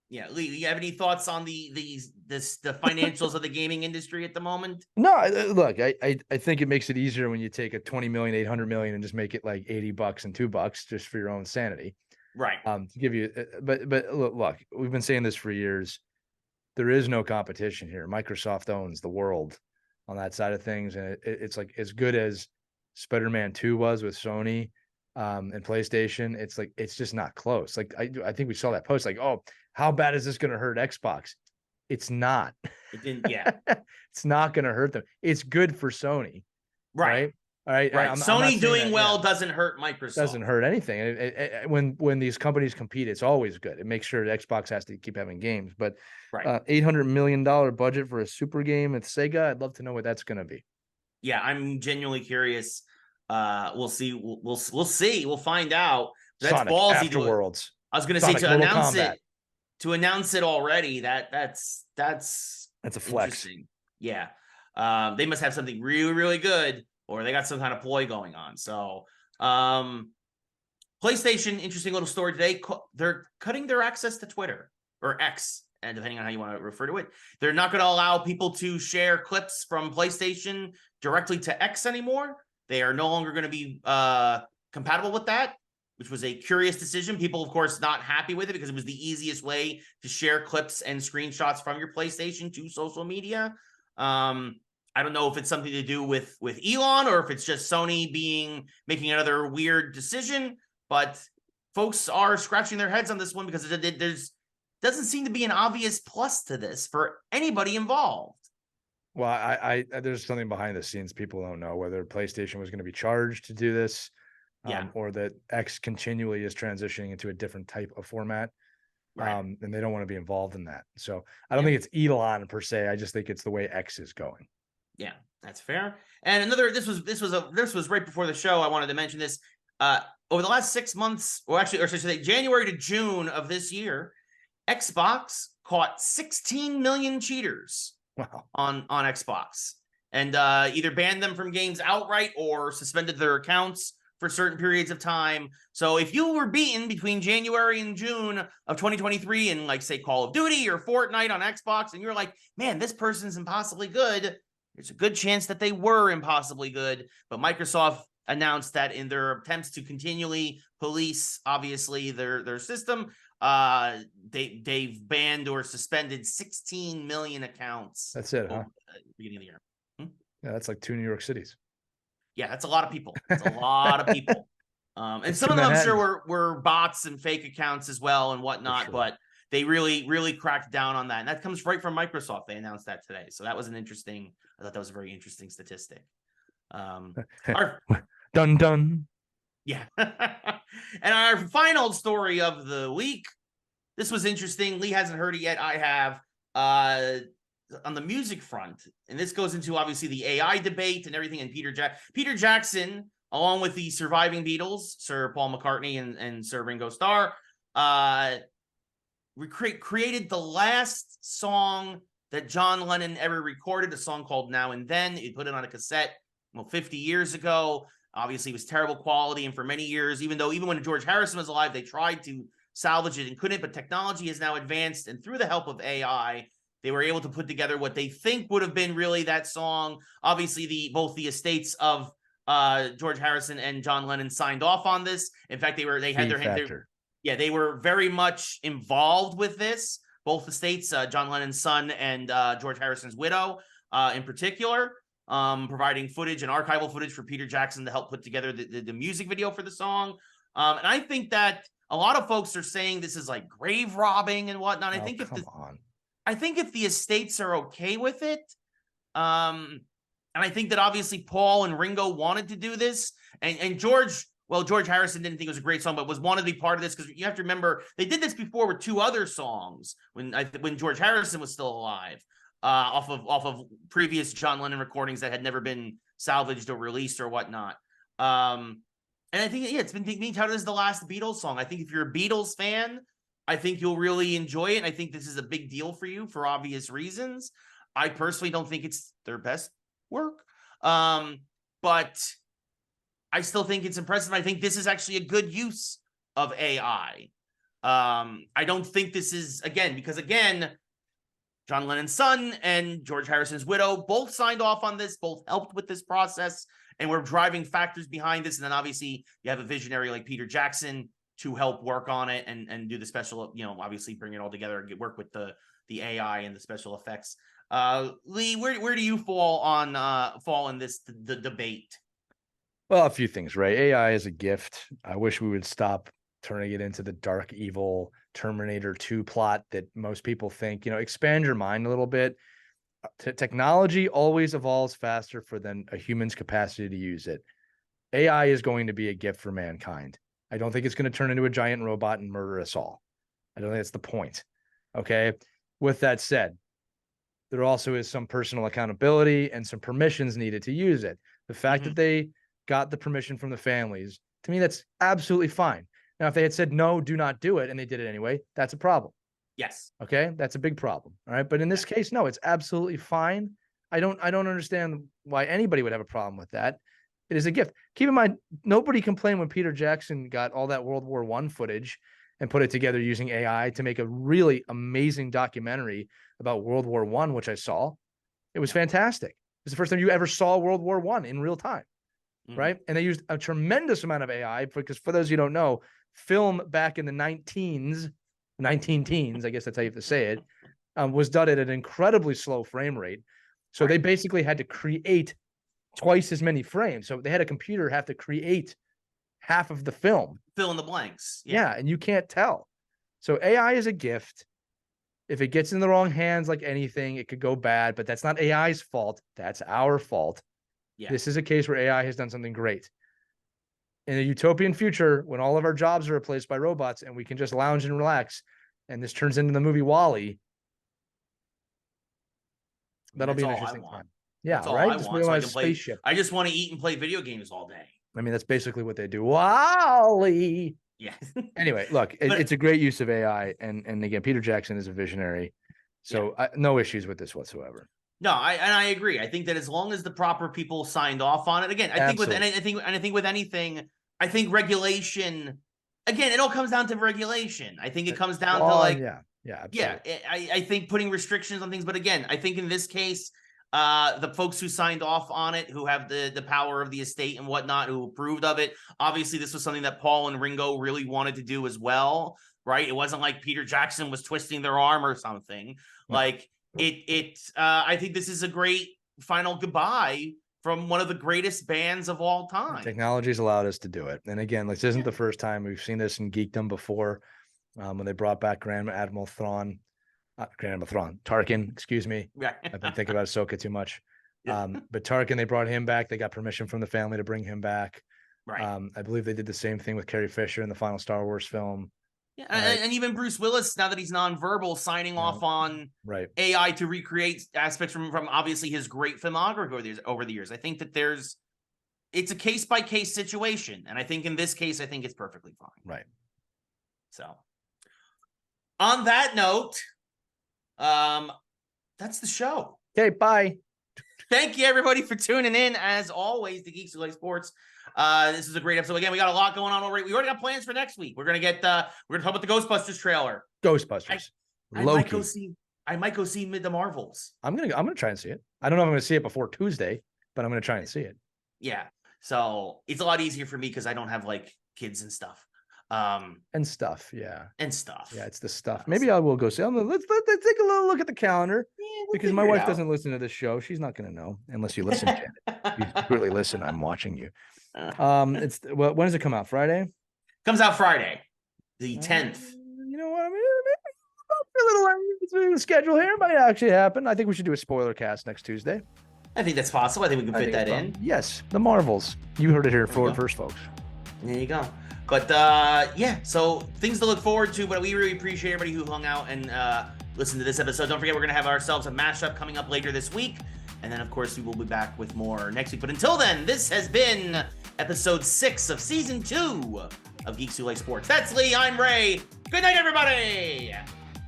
Yeah, Lee, you have any thoughts on the financials of the gaming industry at the moment? No, look, I think it makes it easier when you take a 20 million, 800 million and just make it like $80 and $2 just for your own sanity. Right. To give you, but look, we've been saying this for years. There is no competition here. Microsoft owns the world on that side of things. And it's like as good as Spider-Man 2 was with Sony and PlayStation. It's like, it's just not close. Like I think we saw that post like, oh, how bad is this going to hurt Xbox? It's not. It didn't. Yeah. It's not going to hurt them. It's good for Sony. Right. All right. Sony doing well doesn't hurt Microsoft. Doesn't hurt anything. When these companies compete, it's always good. It makes sure that Xbox has to keep having games. But $800 million budget for a super game at Sega, I'd love to know what that's going to be. Yeah, I'm genuinely curious. We'll see. We'll see. We'll find out. That's Sonic ballsy. Afterworlds. I was going to say to announce it. To announce it already, that's a flex. Yeah, they must have something really, really good, or they got some kind of ploy going on. So, PlayStation, interesting little story today. They're cutting their access to Twitter or X, and depending on how you want to refer to it, they're not going to allow people to share clips from PlayStation directly to X anymore. They are no longer going to be compatible with that, which was a curious decision. People, of course, not happy with it because it was the easiest way to share clips and screenshots from your PlayStation to social media. I don't know if it's something to do with Elon or if it's just Sony making another weird decision, but folks are scratching their heads on this one because there's doesn't seem to be an obvious plus to this for anybody involved. Well, I there's something behind the scenes people don't know, whether PlayStation was going to be charged to do this. Or that X continually is transitioning into a different type of format. Right. And they don't want to be involved in that. So I don't think it's Elon per se. I just think it's the way X is going. Yeah, that's fair. And this was right before the show. I wanted to mention this. Over the last 6 months, or should I say January to June of this year, Xbox caught 16 million cheaters on Xbox and either banned them from games outright or suspended their accounts for certain periods of time. So if you were beaten between January and June of 2023 in, like, say, Call of Duty or Fortnite on Xbox, and you're like, man, this person's impossibly good, there's a good chance that they were impossibly good. But Microsoft announced that in their attempts to continually police, obviously, their system, they've banned or suspended 16 million accounts. That's it, huh? Beginning of the year. Yeah, that's like 2 New York cities. Yeah, that's a lot of people. That's a lot of people. And some of them, I'm sure, were bots and fake accounts as well and whatnot, sure. But they really, really cracked down on that. And that comes right from Microsoft. They announced that today. So that was I thought that was a very interesting statistic. Dun. Yeah. And our final story of the week, this was interesting. Lee hasn't heard it yet. I have. On the music front, and this goes into obviously the AI debate and everything, and Peter Jackson, along with the surviving Beatles, Sir Paul McCartney and Sir Ringo Starr, created the last song that John Lennon ever recorded, a song called Now and Then. He put it on a cassette 50 years ago. Obviously, it was terrible quality, and for many years, even when George Harrison was alive, they tried to salvage it and couldn't, but technology has now advanced, and through the help of AI, they were able to put together what they think would have been really that song. Obviously, both the estates of George Harrison and John Lennon signed off on this. In fact, they had their hand. They were very much involved with this. Both estates, John Lennon's son and George Harrison's widow, in particular, providing footage and archival footage for Peter Jackson to help put together the music video for the song. And I think that a lot of folks are saying this is like grave robbing and whatnot. I think if the estates are okay with it, I And I think that obviously Paul and Ringo wanted to do this. And George Harrison didn't think it was a great song, but wanted to be part of this, because you have to remember they did this before with 2 other songs when George Harrison was still alive, off of previous John Lennon recordings that had never been salvaged or released or whatnot. And I think, it's been being touted as the last Beatles song. I think if you're a Beatles fan, I think you'll really enjoy it. And I think this is a big deal for you for obvious reasons. I personally don't think it's their best work, but I still think it's impressive. I think this is actually a good use of AI. I don't think this is, because John Lennon's son and George Harrison's widow both signed off on this, both helped with this process, and were driving factors behind this. And then obviously you have a visionary like Peter Jackson to help work on it and do the special, obviously bring it all together and work with the AI and the special effects. Lee, where do you fall in this the debate? Well, a few things, right? AI is a gift. I wish we would stop turning it into the dark, evil Terminator 2 plot that most people think. Expand your mind a little bit. Technology always evolves faster than a human's capacity to use it. AI is going to be a gift for mankind. I don't think it's going to turn into a giant robot and murder us all. I don't think that's the point. Okay. With that said, there also is some personal accountability and some permissions needed to use it. The fact that they got the permission from the families, to me, that's absolutely fine. Now, if they had said, no, do not do it, and they did it anyway, that's a problem. Yes. Okay. That's a big problem. All right. But in this case, no, it's absolutely fine. I don't understand why anybody would have a problem with that. It is a gift. Keep in mind, nobody complained when Peter Jackson got all that World War I footage and put it together using AI to make a really amazing documentary about World War I, which I saw. It was fantastic. It was the first time you ever saw World War I in real time. Right. And they used a tremendous amount of AI because, for those of you who don't know, film back in the 19 teens, I guess that's how you have to say it, was done at an incredibly slow frame rate. So they basically had to create twice as many frames. So they had a computer have to create half of the film. Fill in the blanks. Yeah. And you can't tell. So AI is a gift. If it gets in the wrong hands, like anything, it could go bad, but that's not AI's fault. That's our fault. Yeah. This is a case where AI has done something great. In a utopian future, when all of our jobs are replaced by robots and we can just lounge and relax, and this turns into the movie WALL-E, that'll be an interesting time. Yeah, right? I just want to eat and play video games all day. I mean, that's basically what they do. WALL-E. Yeah. Anyway, look, it's a great use of AI. And again, Peter Jackson is a visionary. So no issues with this whatsoever. No, I agree. I think that as long as the proper people signed off on it, again, I think with anything, I think regulation, again, it all comes down to regulation. I think it comes down to I think putting restrictions on things. But again, I think in this case, the folks who signed off on it, who have the power of the estate and whatnot, who approved of it, obviously this was something that Paul and Ringo really wanted to do as well, right? It wasn't like Peter Jackson was twisting their arm or something. Like I think this is a great final goodbye from one of the greatest bands of all time. Technology's allowed us to do it. And again, this isn't the first time. We've seen this in geekdom before, when they brought back Tarkin, excuse me. Yeah. I've been thinking about Ahsoka too much. But Tarkin, they brought him back. They got permission from the family to bring him back. Right. I believe they did the same thing with Carrie Fisher in the final Star Wars film. Yeah, and even Bruce Willis, now that he's nonverbal, signing off on AI to recreate aspects from obviously his great filmography over the years. I think that it's a case-by-case situation. And I think in this case, I think it's perfectly fine. Right. So on that note, that's the show. Okay, bye. Thank you, everybody, for tuning in. As always, the Geeks Who Like Sports. This is a great episode. Again, we got a lot going on already. We already got plans for next week. We're gonna talk about the Ghostbusters trailer. Ghostbusters. I might go see the Marvels. I'm gonna try and see it. I don't know if I'm gonna see it before Tuesday, but I'm gonna try and see it. Yeah. So it's a lot easier for me because I don't have like kids and stuff. Yeah. Yeah, it's the stuff. Maybe I will go see. Let's take a little look at the calendar, because my wife doesn't listen to this show. She's not going to know unless you listen. You really listen. I'm watching you. When does it come out? Friday? Comes out Friday, the 10th. You know what? I mean, maybe a little schedule here. It might actually happen. I think we should do a spoiler cast next Tuesday. I think that's possible. I think we can fit that in. Yes, the Marvels. You heard it here first, folks. There you go. But yeah, so things to look forward to. But we really appreciate everybody who hung out and listened to this episode. Don't forget, we're going to have ourselves a mashup coming up later this week. And then, of course, we will be back with more next week. But until then, this has been episode 6 of season 2 of Geeks Who Like Sports. That's Lee. I'm Ray. Good night, everybody.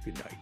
Good night.